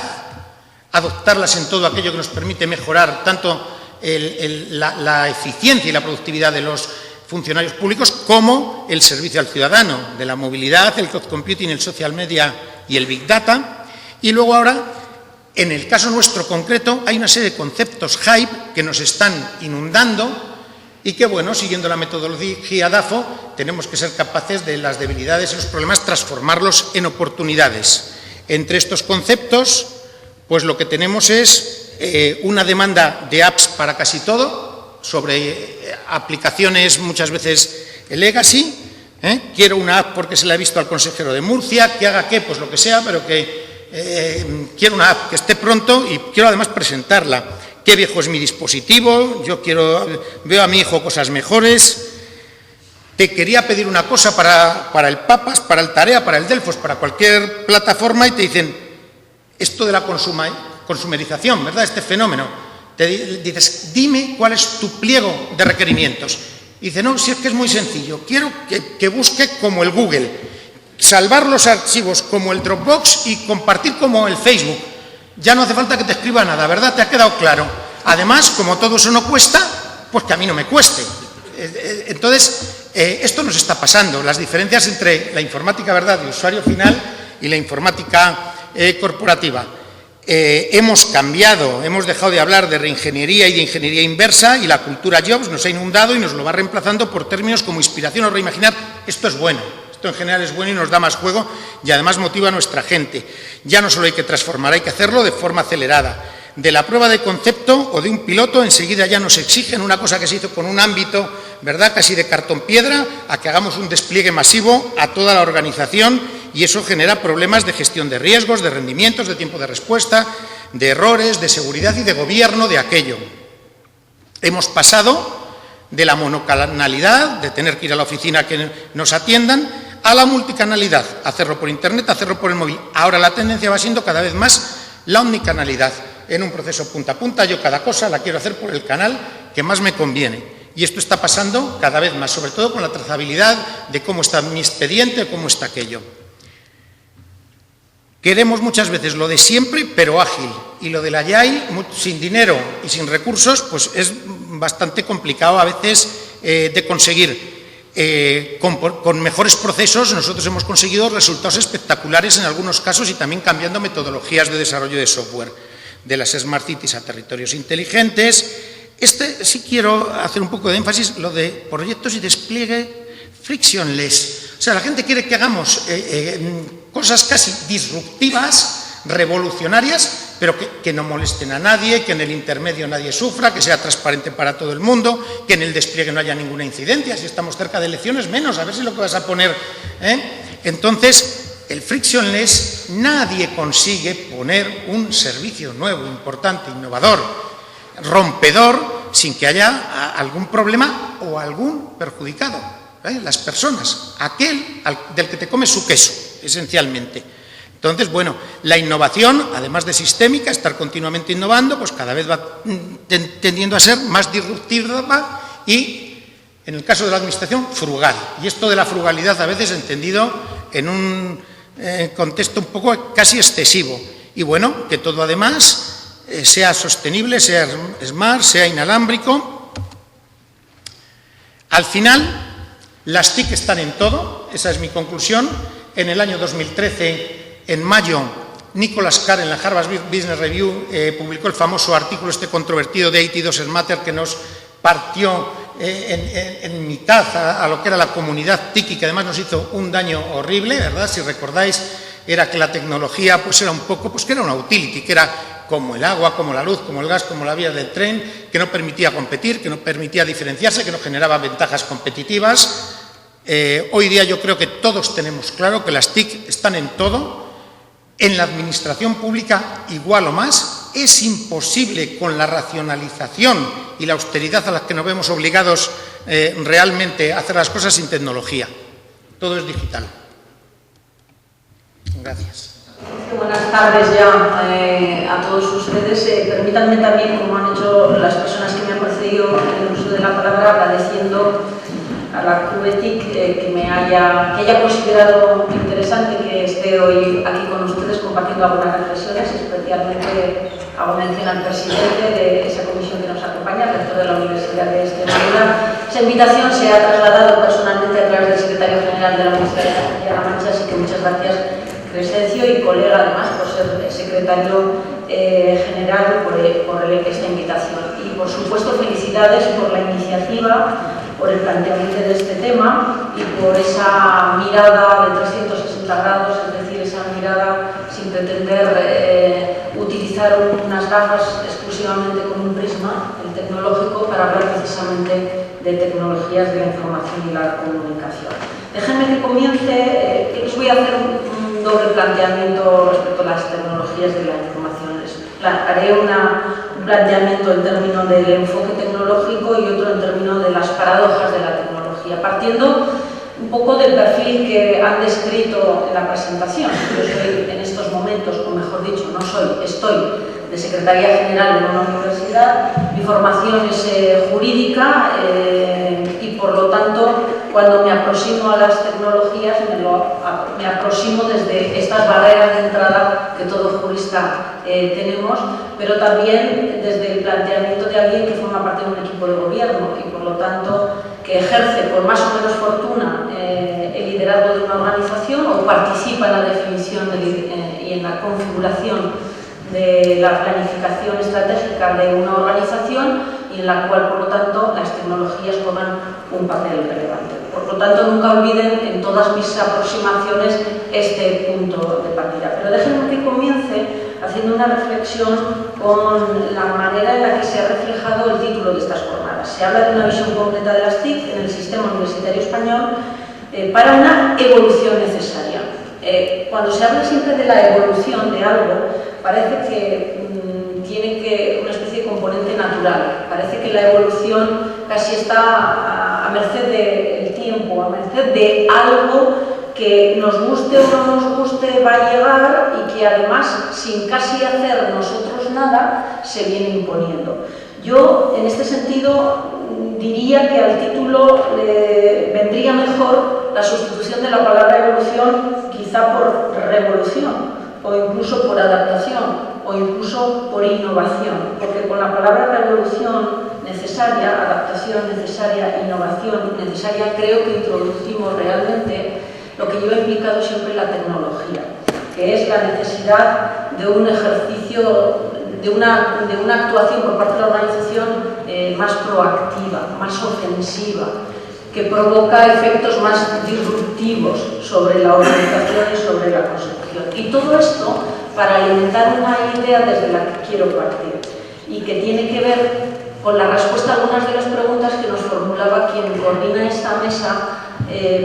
adoptarlas en todo aquello que nos permite mejorar tanto la eficiencia y la productividad de los funcionarios públicos como el servicio al ciudadano, de la movilidad, el cloud computing, el social media y el big data. Y luego ahora, en el caso nuestro concreto, hay una serie de conceptos hype que nos están inundando y que, bueno, siguiendo la metodología DAFO, tenemos que ser capaces de las debilidades y los problemas transformarlos en oportunidades. Entre estos conceptos, pues lo que tenemos es una demanda de apps para casi todo, sobre aplicaciones muchas veces legacy, Quiero una app porque se la he visto al consejero de Murcia, que haga qué, pues lo que sea, pero que quiero una app que esté pronto y quiero además presentarla. Qué viejo es mi dispositivo, veo a mi hijo cosas mejores. Te quería pedir una cosa para el Papas, para el Tarea, para el Delfos, para cualquier plataforma y te dicen esto de la consumerización, ¿verdad? Este fenómeno. Te dices, dime cuál es tu pliego de requerimientos. Y dice, no, si es que es muy sencillo, quiero que busque como el Google, salvar los archivos como el Dropbox y compartir como el Facebook. Ya no hace falta que te escriba nada, ¿verdad? ¿Te ha quedado claro? Además, como todo eso no cuesta, pues que a mí no me cueste. Entonces, esto nos está pasando, las diferencias entre la informática, ¿verdad?, de usuario final y la informática corporativa. Hemos cambiado, hemos dejado de hablar de reingeniería y de ingeniería inversa y la cultura Jobs nos ha inundado y nos lo va reemplazando por términos como inspiración o reimaginar. Esto es bueno, esto en general es bueno y nos da más juego y además motiva a nuestra gente. Ya no solo hay que transformar, hay que hacerlo de forma acelerada. De la prueba de concepto o de un piloto, enseguida ya nos exigen una cosa que se hizo con un ámbito, ¿verdad?, casi de cartón piedra, a que hagamos un despliegue masivo a toda la organización y eso genera problemas de gestión de riesgos, de rendimientos, de tiempo de respuesta, de errores, de seguridad y de gobierno de aquello. Hemos pasado de la monocanalidad, de tener que ir a la oficina a que nos atiendan, a la multicanalidad, hacerlo por internet, hacerlo por el móvil. Ahora la tendencia va siendo cada vez más la omnicanalidad. En un proceso punta a punta, yo cada cosa la quiero hacer por el canal que más me conviene. Y esto está pasando cada vez más, sobre todo con la trazabilidad de cómo está mi expediente, cómo está aquello. Queremos muchas veces lo de siempre, pero ágil. Y lo del Agile, sin dinero y sin recursos, pues es bastante complicado a veces de conseguir. Con mejores procesos nosotros hemos conseguido resultados espectaculares en algunos casos y también cambiando metodologías de desarrollo de software. De las Smart Cities a territorios inteligentes. Sí quiero hacer un poco de énfasis, lo de proyectos y despliegue frictionless. O sea, la gente quiere que hagamos cosas casi disruptivas, revolucionarias, pero que no molesten a nadie, que en el intermedio nadie sufra, que sea transparente para todo el mundo, que en el despliegue no haya ninguna incidencia. Si estamos cerca de elecciones, menos, a ver si lo que vas a poner. Entonces, el frictionless, nadie consigue poner un servicio nuevo, importante, innovador, rompedor, sin que haya algún problema o algún perjudicado. Las personas, aquel del que te comes su queso, esencialmente. Entonces, bueno, la innovación, además de sistémica, estar continuamente innovando, pues cada vez va tendiendo a ser más disruptiva y, en el caso de la administración, frugal. Y esto de la frugalidad a veces entendido en un contexto un poco casi excesivo. Y bueno, que todo además sea sostenible, sea smart, sea inalámbrico. Al final, las TIC están en todo, esa es mi conclusión. En el año 2013, en mayo, Nicholas Carr en la Harvard Business Review publicó el famoso artículo controvertido de 82 Matter que nos partió en mitad a lo que era la comunidad TIC y que además nos hizo un daño horrible, ¿verdad? Si recordáis, era que la tecnología pues era un poco, pues que era una utility, que era como el agua, como la luz, como el gas, como la vía del tren, que no permitía competir, que no permitía diferenciarse, que no generaba ventajas competitivas. Hoy día yo creo que todos tenemos claro que las TIC están en todo, en la administración pública igual o más. Es imposible con la racionalización y la austeridad a la que nos vemos obligados realmente a hacer las cosas sin tecnología. Todo es digital. Gracias. Buenas tardes ya a todos ustedes. Permítanme también, como han hecho las personas que me han precedido en el uso de la palabra, agradeciendo a la CUBETIC que haya considerado interesante que esté hoy aquí con ustedes compartiendo algunas reflexiones, especialmente hago mención al presidente de esa comisión que nos acompaña, el rector de la Universidad de Extremadura. Esa invitación se ha trasladado personalmente a través del secretario general de la Universidad de Castilla-La Mancha, así que muchas gracias, Crescencio, y colega además por ser secretario general por esta invitación. Y por supuesto felicidades por la iniciativa, por el planteamiento de este tema y por esa mirada de 360 grados, es decir, esa mirada sin pretender utilizar unas gafas exclusivamente con un prisma, el tecnológico, para hablar precisamente de tecnologías de la información y la comunicación. Déjenme que comience, les voy a hacer un doble planteamiento respecto a las tecnologías de la información. Haré un planteamiento en términos del enfoque tecnológico y otro en términos de las paradojas de la tecnología, partiendo un poco del perfil que han descrito en la presentación. Yo soy en estos momentos, o mejor dicho, no soy, estoy de Secretaría General de una universidad. Mi formación es jurídica y por lo tanto cuando me aproximo a las tecnologías me aproximo desde estas barreras de entrada que todo jurista tenemos, pero también desde el planteamiento de alguien que forma parte de un equipo de gobierno y por lo tanto que ejerce con más o menos fortuna el liderazgo de una organización o participa en la definición y en la configuración de la planificación estratégica de una organización y en la cual, por lo tanto, las tecnologías juegan un papel relevante. Por lo tanto, nunca olviden en todas mis aproximaciones este punto de partida. Pero déjenme que comience haciendo una reflexión con la manera en la que se ha reflejado el título de estas jornadas. Se habla de una visión completa de las TIC en el sistema universitario español para una evolución necesaria. Cuando se habla siempre de la evolución de algo, parece que tiene una especie de componente natural. Parece que la evolución casi está a merced del tiempo, a merced de algo que nos guste o no nos guste va a llegar y que además, sin casi hacer nosotros nada, se viene imponiendo. Yo, en este sentido, diría que al título le vendría mejor la sustitución de la palabra evolución quizá por revolución o incluso por adaptación o incluso por innovación, porque con la palabra revolución necesaria, adaptación necesaria, innovación necesaria, creo que introducimos realmente lo que yo he implicado siempre en la tecnología, que es la necesidad de un ejercicio, de una actuación por parte de la organización más proactiva, más ofensiva, que provoca efectos más disruptivos sobre la organización y sobre la consecución. Y todo esto para alimentar una idea desde la que quiero partir y que tiene que ver con la respuesta a algunas de las preguntas que nos formulaba quien coordina esta mesa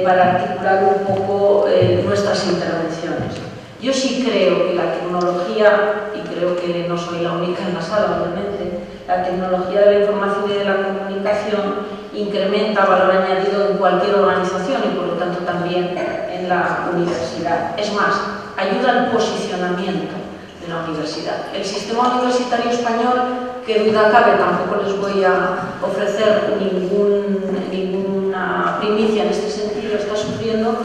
para articular un poco nuestras intervenciones. Yo sí creo que la tecnología, y creo que no soy la única en la sala, obviamente, la tecnología de la información y de la comunicación incrementa valor añadido en cualquier organización y por lo tanto también en la universidad. Es más, ayuda al posicionamiento de la universidad. El sistema universitario español, que duda cabe, tampoco les voy a ofrecer ninguna primicia en este sentido, está sufriendo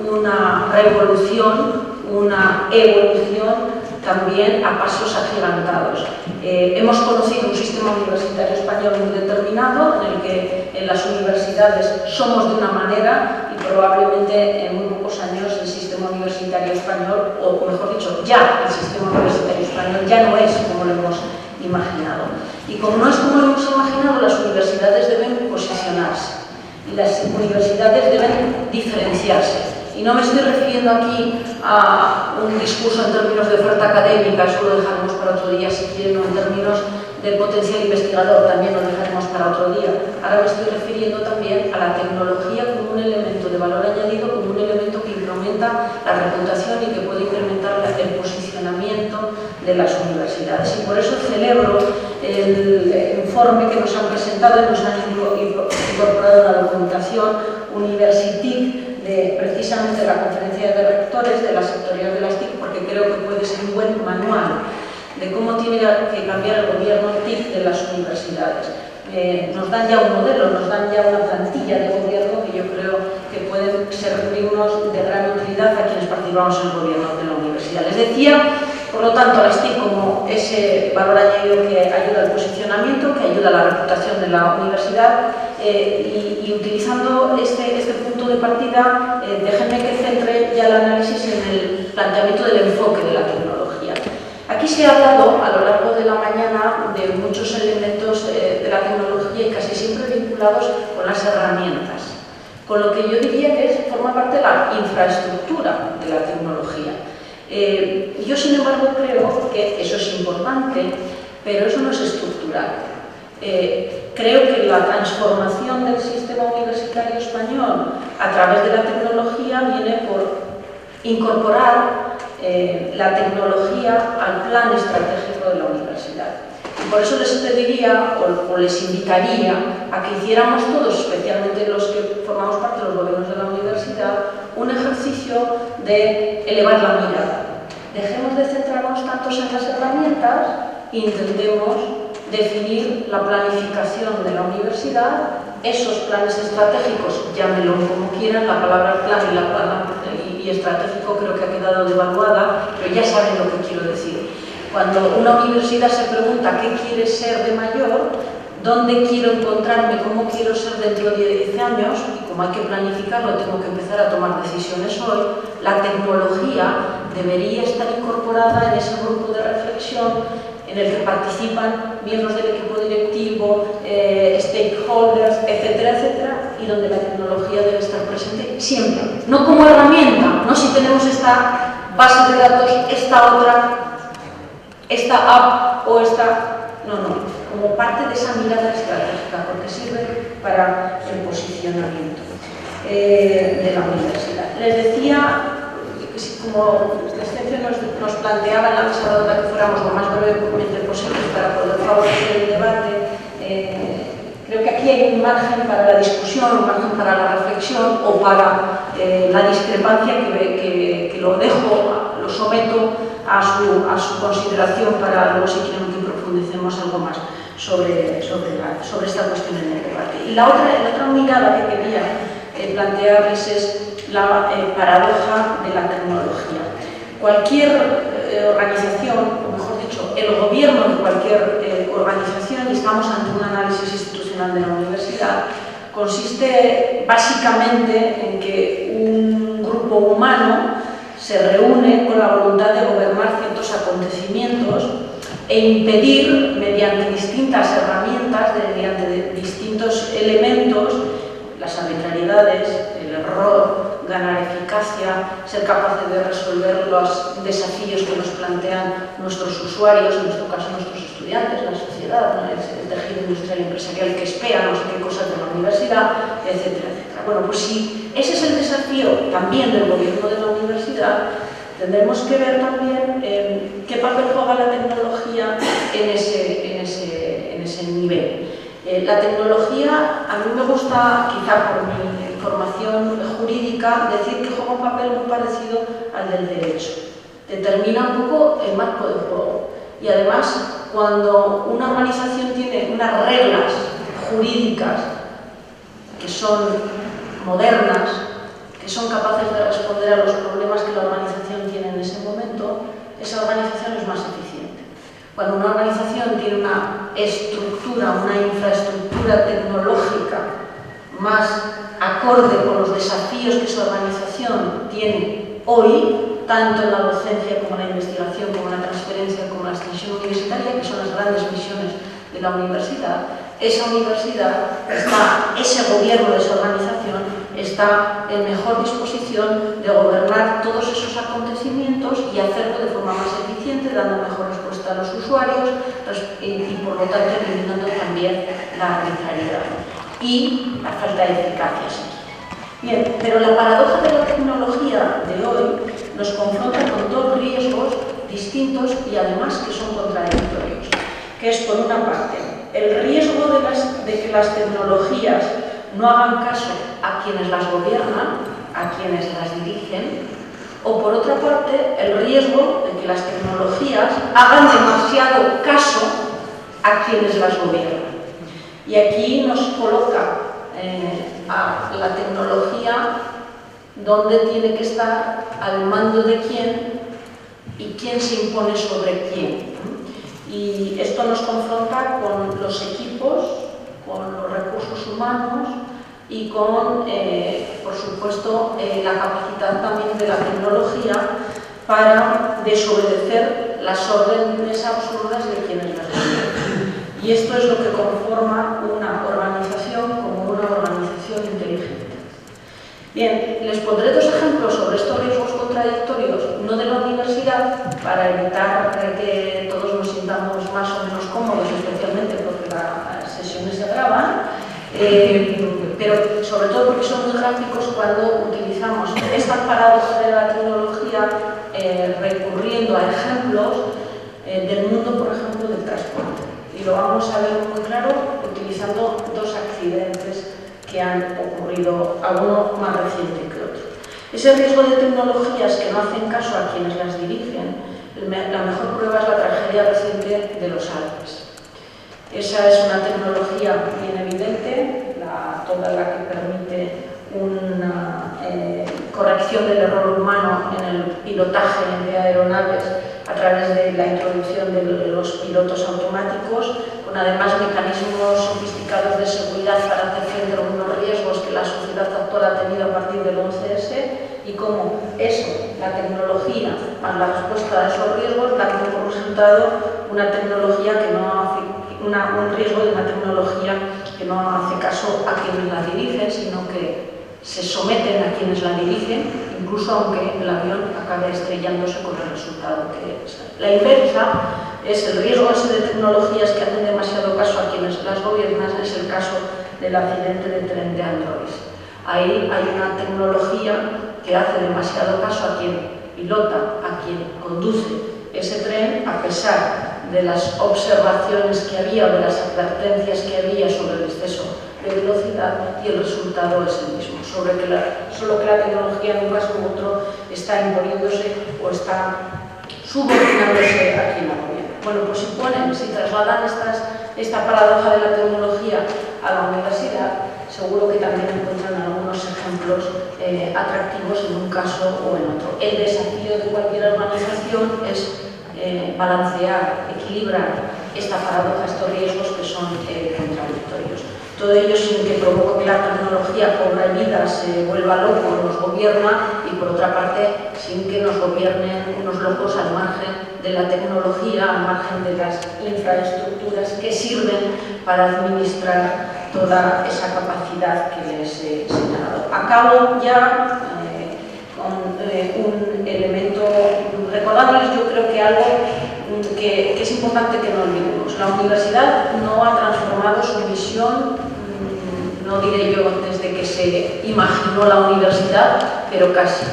una revolución, una evolución también a pasos agigantados. Hemos conocido un sistema universitario español muy determinado en el que en las universidades somos de una manera y probablemente en muy pocos años el sistema universitario español, o mejor dicho, ya el sistema universitario español ya no es como lo hemos imaginado. Y como no es como lo hemos imaginado, las universidades deben posicionarse y las universidades deben diferenciarse. Y no me estoy refiriendo aquí a un discurso en términos de oferta académica, eso lo dejaremos para otro día si quieren, o en términos del potencial investigador, también lo dejaremos para otro día. Ahora me estoy refiriendo también a la tecnología como un elemento de valor añadido, como un elemento que incrementa la reputación y que puede incrementar el posicionamiento de las universidades. Y por eso celebro el informe que nos han presentado y nos han incorporado en la documentación Universitic, precisamente de la conferencia de rectores de las sectoriales de las TIC, porque creo que puede ser un buen manual de cómo tiene que cambiar el gobierno TIC de las universidades. Nos dan ya un modelo, nos dan ya una plantilla de gobierno que yo creo que pueden servirnos de gran utilidad a quienes participamos en el gobierno de la universidad. Les decía, por lo tanto, las TIC como ese valor añadido que ayuda al posicionamiento, que ayuda a la reputación de la universidad y utilizando este punto de partida, déjenme que centre ya el análisis en el planteamiento del enfoque de la tecnología. Aquí se ha hablado a lo largo de la mañana de muchos elementos de la tecnología y casi siempre vinculados con las herramientas, con lo que yo diría que forma parte de la infraestructura de la tecnología. Yo, sin embargo, creo que eso es importante, pero eso no es estructural. Creo que la transformación del sistema universitario español a través de la tecnología viene por incorporar la tecnología al plan estratégico de la universidad. Y por eso les pediría o les invitaría a que hiciéramos todos, especialmente los que formamos parte de los gobiernos de la universidad, un ejercicio de elevar la mirada. Dejemos de centrarnos tantos en las herramientas e intentemos definir la planificación de la universidad, esos planes estratégicos, llámenlo como quieran, la palabra plan y estratégico creo que ha quedado devaluada, pero ya saben lo que quiero decir. Cuando una universidad se pregunta qué quiere ser de mayor, dónde quiero encontrarme, cómo quiero ser dentro de 10 años, y como hay que planificarlo, tengo que empezar a tomar decisiones hoy, la tecnología debería estar incorporada en ese grupo de reflexión en el que participan miembros del equipo directivo, stakeholders, etcétera, etcétera, y donde la tecnología debe estar presente siempre. No como herramienta, no si tenemos esta base de datos, esta otra, esta app o esta... No, como parte de esa mirada estratégica, porque sirve para el posicionamiento de la universidad. Les decía, como la ciencia nos planteaba en la mesa redonda que fuéramos lo más brevemente posible para poder favorecer el debate, creo que aquí hay un margen para la discusión, un margen para la reflexión o para la discrepancia que lo dejo, lo someto a su consideración para luego si quieren que profundicemos algo más sobre esta cuestión en el debate. Y la otra mirada que quería plantearles es la paradoja de la tecnología. Cualquier organización, o mejor dicho, el gobierno de cualquier organización, y estamos ante un análisis institucional de la universidad, consiste básicamente en que un grupo humano se reúne con la voluntad de gobernar ciertos acontecimientos e impedir, mediante distintas herramientas, mediante distintos elementos, las arbitrariedades, el error, ganar eficacia, ser capaces de resolver los desafíos que nos plantean nuestros usuarios, en nuestro caso nuestros estudiantes, la sociedad, ¿no? El tejido industrial y empresarial que espera no sé qué cosas de la universidad, etcétera, etcétera. Bueno, pues si ese es el desafío también del gobierno de la universidad, tendremos que ver también qué papel juega la tecnología en ese nivel. La tecnología, a mí me gusta, quizá por mi formación jurídica, decir que juega un papel muy parecido al del derecho. Determina un poco el marco de juego. Y además, cuando una organización tiene unas reglas jurídicas que son modernas, que son capaces de responder a los problemas que la organización tiene en ese momento, esa organización es más eficiente. Cuando una organización tiene una estructura, una infraestructura tecnológica más acorde con los desafíos que esa organización tiene hoy, tanto en la docencia como en la investigación, como en la transferencia, como en la extensión universitaria, que son las grandes misiones de la universidad, esa universidad, ese gobierno de esa organización está en mejor disposición de gobernar todos esos acontecimientos y hacerlo de forma más eficiente, dando mejor respuesta a los usuarios y por lo tanto eliminando también la arbitrariedad y la falta de eficacia. Bien, pero la paradoja de la tecnología de hoy nos confronta con dos riesgos distintos y además que son contradictorios, que es por una parte el riesgo de que las tecnologías no hagan caso a quienes las gobiernan, a quienes las dirigen, o por otra parte el riesgo de que las tecnologías hagan demasiado caso a quienes las gobiernan. Y aquí nos coloca a la tecnología donde tiene que estar al mando de quién y quién se impone sobre quién. Y esto nos confronta con los equipos, con los recursos humanos y con, por supuesto, la capacidad también de la tecnología para desobedecer las órdenes absurdas de quienes las gobiernan. Y esto es lo que conforma una organización como una organización inteligente. Bien, les pondré dos ejemplos sobre estos riesgos contradictorios, no de la universidad, para evitar que todos nos sintamos más o menos cómodos, especialmente porque explicaban, pero sobre todo porque son muy gráficos cuando utilizamos esta paradoja de la tecnología recurriendo a ejemplos del mundo, por ejemplo, del transporte. Y lo vamos a ver muy claro utilizando dos accidentes que han ocurrido, alguno más reciente que otro. Ese riesgo de tecnologías que no hacen caso a quienes las dirigen, la mejor prueba es la tragedia reciente de los Alpes. Esa es una tecnología bien evidente, toda la que permite una corrección del error humano en el pilotaje de aeronaves a través de la introducción de los pilotos automáticos, con además mecanismos sofisticados de seguridad para hacer frente a algunos riesgos que la sociedad actual ha tenido a partir del 11S, y cómo eso, la tecnología, más la respuesta a esos riesgos, da como resultado una tecnología que no hace, un riesgo de una tecnología que no hace caso a quienes la dirigen, sino que se someten a quienes la dirigen, incluso aunque el avión acabe estrellándose con el resultado que es. La inversa es el riesgo ese de tecnologías que hacen demasiado caso a quienes las gobiernan, es el caso del accidente de tren de Android. Ahí hay una tecnología que hace demasiado caso a quien pilota, a quien conduce ese tren, a pesar de las observaciones que había o de las advertencias que había sobre el exceso de velocidad, y el resultado es el mismo, solo que la tecnología en un caso u otro está imponiéndose o está subordinándose a quien la gobierna. Bueno, pues si trasladan esta paradoja de la tecnología a la universidad, seguro que también encuentran algunos ejemplos atractivos en un caso o en otro. El desafío de cualquier organización es balancear, equilibrar esta paradoja, estos riesgos que son contradictorios. Todo ello sin que provoque que la tecnología cobra vida, se vuelva loco, nos gobierna, y por otra parte sin que nos gobiernen unos locos al margen de la tecnología, al margen de las infraestructuras que sirven para administrar toda esa capacidad que les he señalado. Acabo ya con un elemento, recordándoles yo creo que algo que es importante que no olvidemos. La universidad no ha transformado su misión, no diré yo desde que se imaginó la universidad, pero casi.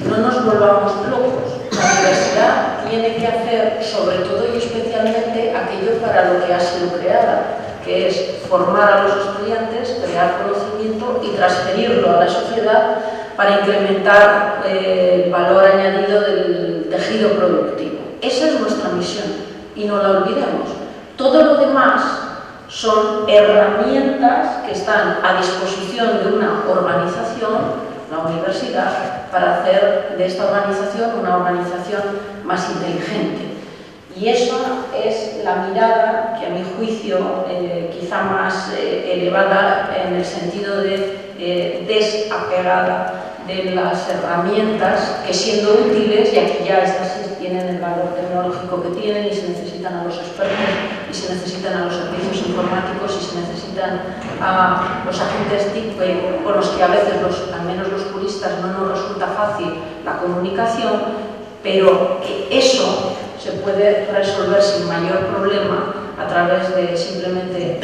No nos volvamos locos. La universidad tiene que hacer, sobre todo y especialmente, aquello para lo que ha sido creada, que es formar a los estudiantes, crear conocimiento y transferirlo a la sociedad para incrementar el valor añadido del tejido productivo. Esa es nuestra misión y no la olvidemos. Todo lo demás son herramientas que están a disposición de una organización, la universidad, para hacer de esta organización una organización más inteligente. Y esa es la mirada que, a mi juicio, quizá más elevada en el sentido de desapegada de las herramientas que, siendo útiles, y aquí ya estas tienen el valor tecnológico que tienen y se necesitan a los expertos y se necesitan a los servicios informáticos y se necesitan a los agentes TIC con los que a veces, al menos los juristas, no nos resulta fácil la comunicación, pero que eso se puede resolver sin mayor problema a través de simplemente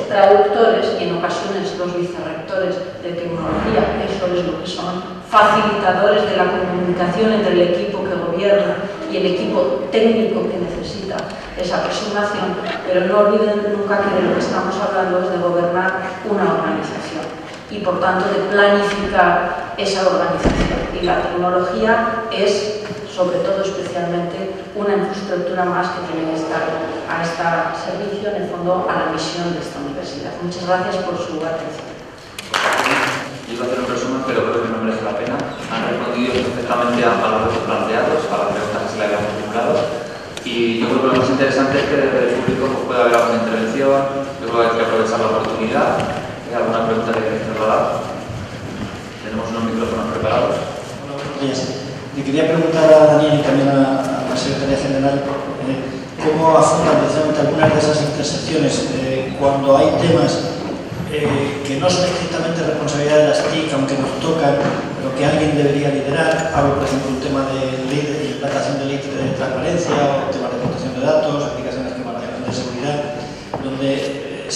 traductores y en ocasiones los vicerrectores de tecnología. Eso es lo que son facilitadores de la comunicación entre el equipo que gobierna y el equipo técnico que necesita esa aproximación, pero no olviden nunca que de lo que estamos hablando es de gobernar una organización y por tanto de planificar esa organización, y la tecnología es sobre todo especialmente una infraestructura más que tiene que estar a este servicio, en el fondo a la misión de esta universidad. Muchas gracias por su atención. Yo iba a hacer un resumen, pero creo que no merece la pena. Han respondido perfectamente a los retos planteados, a las preguntas que se le habían formulado, y yo creo que lo más interesante es que desde el público pues, puede haber alguna intervención. Yo creo que hay que aprovechar la oportunidad. ¿Hay alguna pregunta que queréis trasladar? Tenemos unos micrófonos preparados. Hola, buenos días. Le quería preguntar a Daniel y también a la Secretaría General cómo afrontan precisamente algunas de esas intersecciones cuando hay temas que no son estrictamente responsabilidad de las TIC, aunque nos tocan, pero que alguien debería liderar. Hablo, por ejemplo, un tema de implantación de ley de transparencia o temas de protección de datos, aplicaciones de de seguridad, donde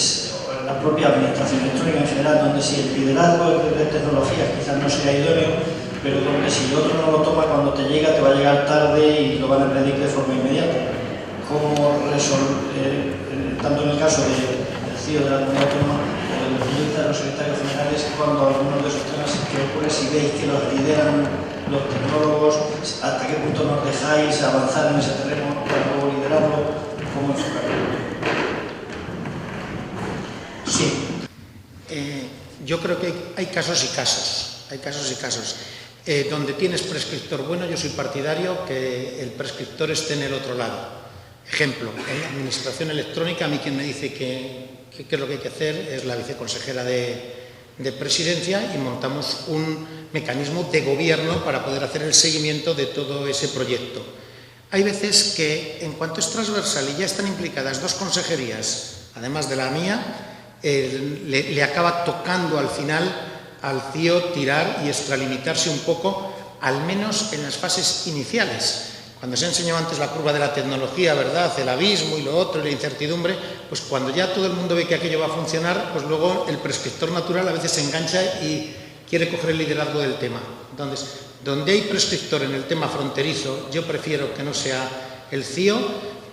la propia administración electrónica en general, donde si el liderazgo de tecnologías quizás no sea idóneo, pero donde si otro no lo toma, cuando te llega, te va a llegar tarde y lo van a pedir de forma inmediata. ¿Cómo resolver, tanto en el caso del CEO de la comunidad autónoma o del proyecto de los secretarios generales, cuando algunos de esos temas que ocurre, si veis que los lideran los tecnólogos, hasta qué punto nos dejáis avanzar en ese terreno para luego liderarlo? ¿Cómo enfocarlo? Sí, yo creo que hay casos y casos, donde tienes prescriptor bueno, yo soy partidario que el prescriptor esté en el otro lado. Ejemplo, en la administración electrónica, a mí quien me dice qué es lo que hay que hacer es la viceconsejera de Presidencia, y montamos un mecanismo de gobierno para poder hacer el seguimiento de todo ese proyecto. Hay veces que, en cuanto es transversal y ya están implicadas dos consejerías, además de la mía, le acaba tocando al final al CIO tirar y extralimitarse un poco, al menos en las fases iniciales. Cuando se ha enseñado antes la curva de la tecnología, ¿verdad?, el abismo y lo otro, y la incertidumbre, pues cuando ya todo el mundo ve que aquello va a funcionar, pues luego el prescriptor natural a veces se engancha y quiere coger el liderazgo del tema. Entonces, donde hay prescriptor en el tema fronterizo, yo prefiero que no sea el CIO.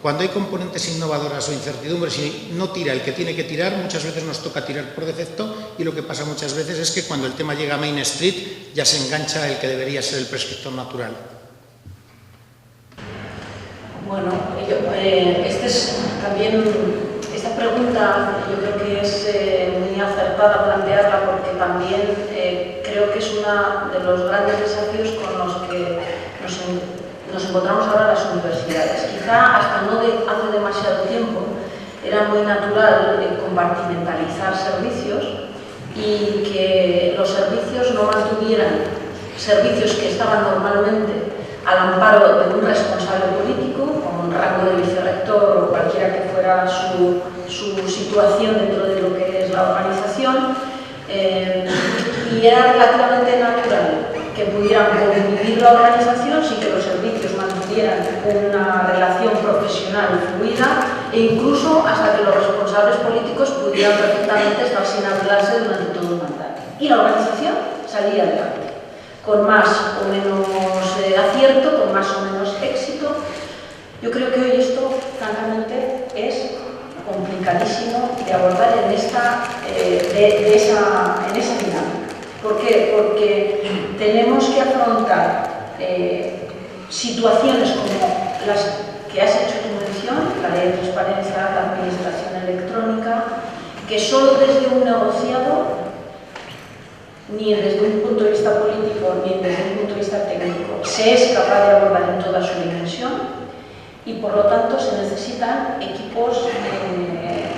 Cuando hay componentes innovadoras o incertidumbres y no tira el que tiene que tirar, muchas veces nos toca tirar por defecto, y lo que pasa muchas veces es que cuando el tema llega a Main Street ya se engancha el que debería ser el prescriptor natural. Bueno, esta pregunta yo creo que es muy acertada plantearla, porque también creo que es uno de los grandes desafíos con los que nos encontramos ahora las universidades. Quizá hasta no hace demasiado tiempo era muy natural compartimentalizar servicios y que los servicios no mantuvieran servicios que estaban normalmente al amparo de un responsable político, con un rango de vicerrector o cualquiera que fuera su situación dentro de lo que es la organización, y era relativamente natural que pudieran convivir la organización sin que los servicios mantuvieran una relación profesional y fluida, e incluso hasta que los responsables políticos pudieran perfectamente estar sin hablarse durante todo un mandato. Y la organización salía adelante, con más o menos acierto, con más o menos éxito. Yo creo que hoy esto, francamente, es complicadísimo de abordar en esa dinámica. ¿Por qué? Porque tenemos que afrontar situaciones como las que has hecho tu mención, la ley de transparencia, la administración electrónica, que solo desde un negociado, ni desde un punto de vista político ni desde un punto de vista técnico, se es capaz de abordar en toda su dimensión, y por lo tanto se necesitan equipos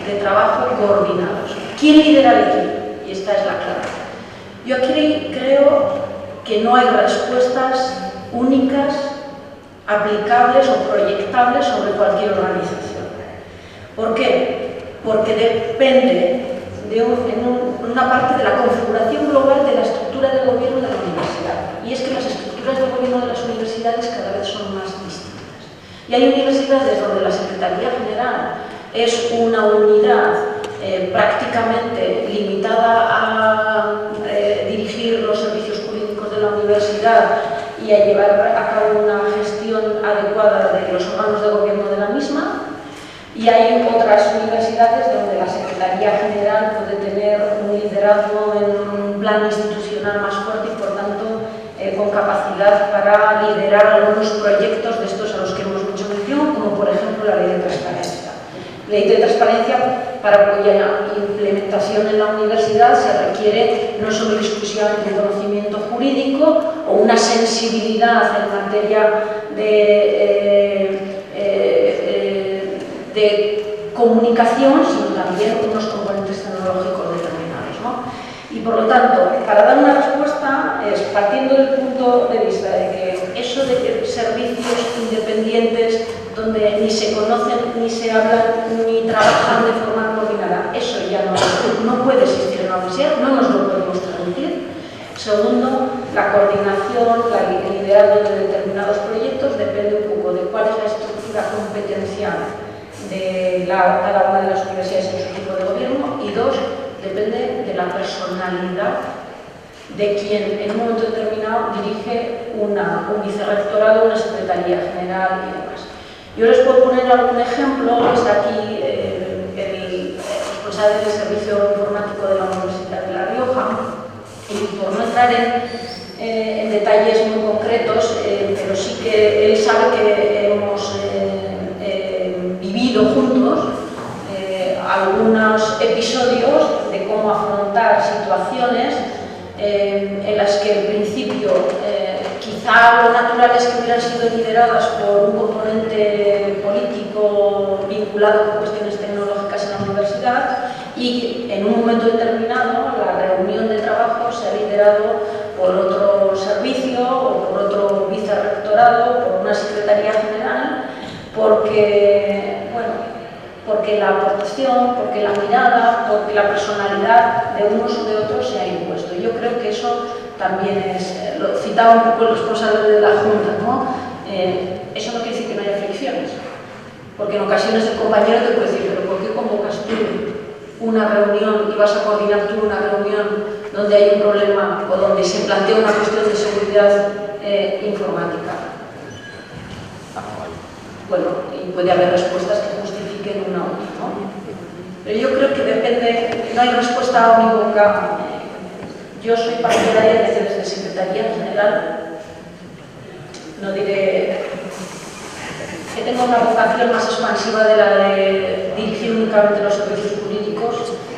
de trabajo coordinados. ¿Quién lidera el equipo? Y esta es la clave. Yo aquí creo que no hay respuestas únicas, aplicables o proyectables sobre cualquier organización. ¿Por qué? Porque depende en una parte de la configuración global de la estructura de gobierno de la universidad. Y es que las estructuras de gobierno de las universidades cada vez son más distintas. Y hay universidades donde la Secretaría General es una unidad prácticamente limitada a dirigir los servicios jurídicos de la universidad y a llevar a cabo una gestión adecuada de los órganos de gobierno de la misma. Y hay otras universidades donde la Secretaría General puede tener un liderazgo en un plan institucional más fuerte y, por tanto, con capacidad para liderar algunos proyectos de estos a los que hemos hecho mención, como por ejemplo la Ley de Transparencia. Ley de Transparencia, para cuya implementación en la universidad se requiere no solo exclusivamente conocimiento jurídico o una sensibilidad en materia de comunicación, sino también unos componentes tecnológicos determinados, ¿no? Y por lo tanto, para dar una respuesta, es partiendo del punto de vista de que eso de que servicios independientes donde ni se conocen, ni se hablan, ni trabajan de forma coordinada, eso ya no puede existir en la universidad, no nos lo podemos permitir. Segundo, la coordinación, el liderazgo de determinados proyectos depende un poco de cuál es la estructura competencial de cada una de las universidades en su tipo de gobierno, Y dos, depende de la personalidad de quien en un momento determinado dirige un vicerrectorado, una secretaría general y demás. Yo les puedo poner algún ejemplo. Está aquí el responsable del servicio informático de la Universidad de La Rioja, y por no entrar en detalles muy concretos, pero sí que él sabe que hemos vivido juntos algunos episodios de cómo afrontar situaciones en las que en principio quizá lo natural es que hubieran sido lideradas por un componente político vinculado con cuestiones tecnológicas en la universidad, y en un momento determinado la reunión de trabajo se ha liderado por otro servicio o por otro vicerrectorado, por una secretaría general, porque, bueno, porque la aportación, porque la mirada, porque la personalidad de unos o de otros se ha impuesto. Yo creo que eso también es, lo citaba un poco el responsable de la Junta, ¿no? Eso no quiere decir que no haya fricciones, porque en ocasiones el compañero te puede decir, pero ¿por qué convocas tú una reunión y vas a coordinar tú una reunión donde hay un problema o donde se plantea una cuestión de seguridad informática? Bueno, y puede haber respuestas que justifiquen una u otra, ¿no? Pero yo creo que depende, no hay respuesta unívoca. Yo soy partidaria de que desde Secretaría General, no diré que tengo una vocación más expansiva de la de dirigir únicamente los servicios jurídicos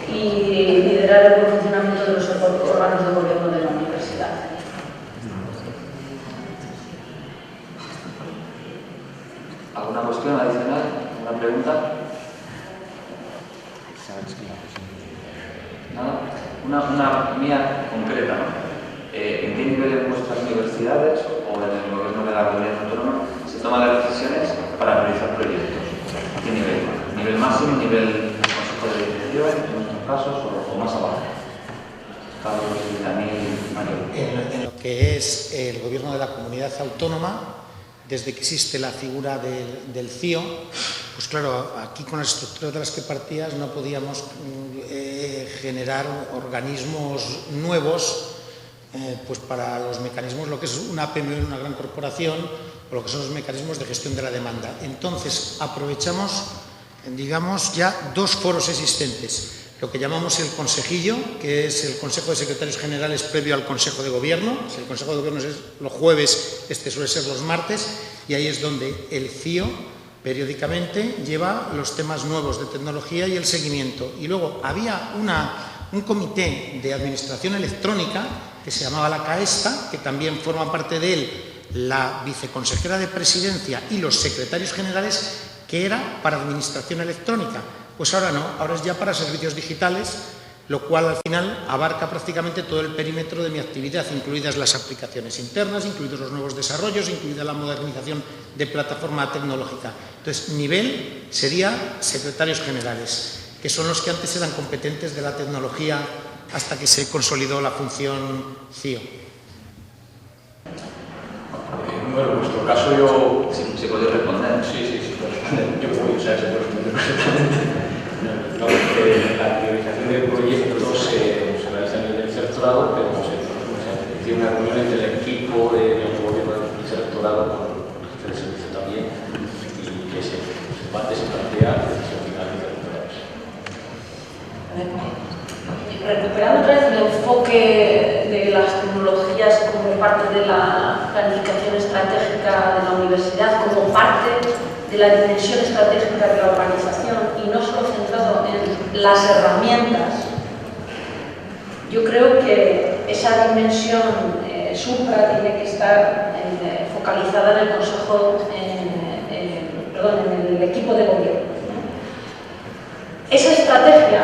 y liderar el buen funcionamiento de los órganos de gobierno de la universidad. ¿Alguna cuestión adicional? ¿Alguna pregunta? Nada. Una mía concreta, ¿no? ¿En qué nivel en vuestras universidades o en el gobierno de la comunidad autónoma se toman las decisiones para realizar proyectos? ¿A qué nivel? ¿Nivel máximo, nivel consejo de dirección, en nuestros casos, o más abajo? Carlos y Daniel Mayor. En lo que es el gobierno de la comunidad autónoma, desde que existe la figura del CIO, pues claro, aquí con las estructuras de las que partías no podíamos generar organismos nuevos pues para los mecanismos, lo que es una PME, una gran corporación, o lo que son los mecanismos de gestión de la demanda. Entonces, aprovechamos, digamos, ya dos foros existentes. Lo que llamamos el consejillo, que es el Consejo de Secretarios Generales previo al Consejo de Gobierno. Si el Consejo de Gobierno es los jueves, este suele ser los martes, y ahí es donde el CIO periódicamente lleva los temas nuevos de tecnología y el seguimiento. Y luego había un comité de administración electrónica que se llamaba la CAESTA, que también forma parte de él la viceconsejera de Presidencia y los secretarios generales, que era para administración electrónica. Pues ahora no, ahora es ya para servicios digitales, lo cual al final abarca prácticamente todo el perímetro de mi actividad, incluidas las aplicaciones internas, incluidos los nuevos desarrollos, incluida la modernización de plataforma tecnológica. Entonces, nivel sería secretarios generales, que son los que antes eran competentes de la tecnología hasta que se consolidó la función CIO. Bueno, en nuestro caso yo... ¿Se puede responder? Sí, puedo responder. Yo puedo usar ese responder perfectamente. La priorización de proyectos se realiza a nivel del vicerrectorado, pero se tiene una reunión entre el equipo de autogobierno del vicerrectorado con el jefe de servicio también, y que se debate, se plantea la decisión final de vicerrectorados. Recuperando otra vez el enfoque de las tecnologías como parte de la planificación estratégica de la universidad, como parte de la dimensión estratégica de la organización y no solo centrado en las herramientas, yo creo que esa dimensión supra tiene que estar focalizada en el Consejo, en el equipo de gobierno. Esa estrategia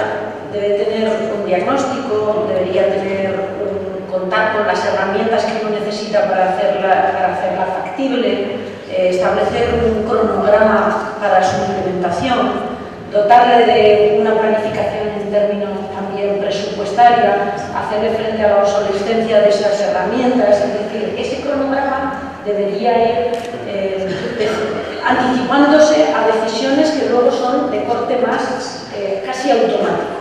debe tener un diagnóstico, debería tener un contacto con las herramientas que uno necesita para hacerla factible, establecer un cronograma para su implementación, dotarle de una planificación en términos también presupuestaria, hacerle frente a la obsolescencia de esas herramientas. Es decir, ese cronograma debería ir anticipándose a decisiones que luego son de corte más casi automático.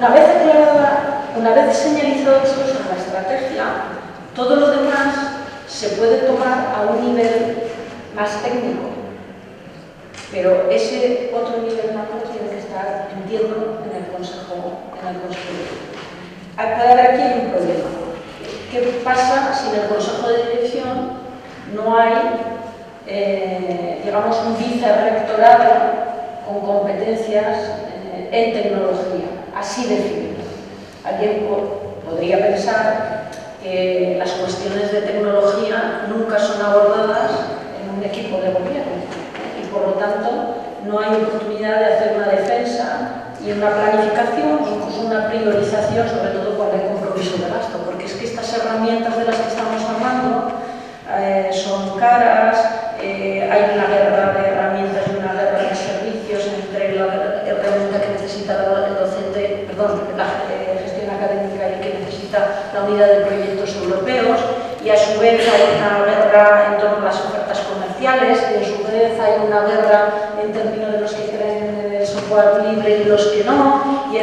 una vez aclarada, una vez señalizadas cosas en la estrategia, todo lo demás se puede tomar a un nivel más técnico. Pero ese otro nivel macro tiene que estar, entiendo, en el Consejo Directivo. Aquí hay un problema. ¿Qué pasa si en el Consejo de Dirección no hay, digamos, un vicerrectorado con competencias en tecnología, así definido? Alguien podría pensar que las cuestiones de tecnología nunca son abordadas en un equipo de gobierno y, por lo tanto, no hay oportunidad de hacer una defensa y una planificación, incluso una priorización, sobre todo cuando hay compromiso de gasto, porque es que estas herramientas de las que estamos hablando son caras, hay una guerra de herramientas y una guerra de servicios entre la herramienta que necesita el docente, perdón, la gestión académica y que necesita la unidad de proyectos europeos, y a su vez hay una guerra en torno a las ofertas comerciales, y a su vez hay una guerra en términos de los que creen en el software libre y los que no, y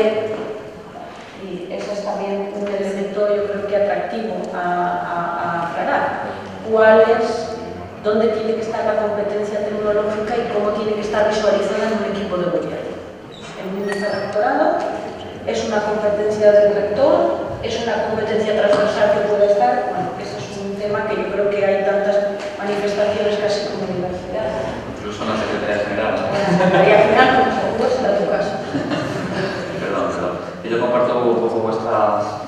ese es también un elemento, yo creo que atractivo a aclarar. ¿Dónde tiene que estar la competencia tecnológica y cómo tiene que estar visualizada en un equipo de gobierno? En un vicerrectorado es una competencia del rector, es una competencia transversal que puede estar. Bueno, ese es un tema que yo creo que hay tantas manifestaciones casi como diversidad. Incluso en la Secretaría General. La Secretaría General, como seguro será tu caso. Perdón. Yo comparto un poco vuestras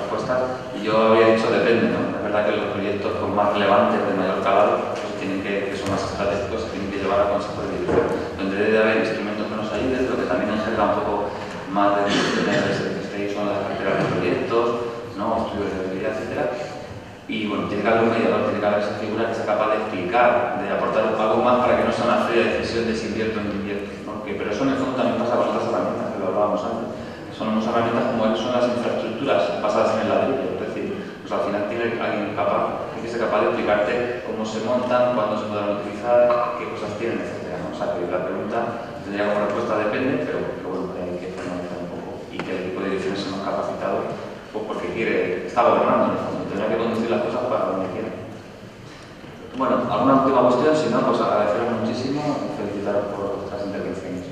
respuestas y yo había dicho depende, ¿no? Es verdad que los proyectos con más relevantes, de mayor calado, pues que son más estratégicos, se tienen que llevar al Consejo de Dirección, donde debe haber instrumentos que nos ayuden, pero que también nos genera un poco más de disciplinas que son las carteras de proyectos, ¿no? Estudios de viabilidad, etcétera. Y bueno, tiene que haber un mediador, tiene que haber esa figura que sea capaz de explicar, de aportar algo más para que no sea una fría decisión de si invierto o no invierto, ¿no? Pero eso en el fondo también pasa con otras herramientas, que lo hablábamos antes. Son unas herramientas como son las infraestructuras basadas en el ladrillo, es decir, pues al final tiene alguien capaz, que ser capaz de explicarte cómo se montan, cuándo se podrán utilizar, qué cosas tienen, etc. ¿no? O sea, que la pregunta tendría como respuesta depende, pero bueno, hay que formalizar un poco y que el equipo de dirección sea más capacitado, pues porque está gobernando en el fondo, tendrá que conducir las cosas para donde quiera. Bueno, ¿alguna última cuestión? Si no, pues agradeceros muchísimo y felicitaros por vuestras intervenciones.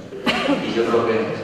Y yo creo que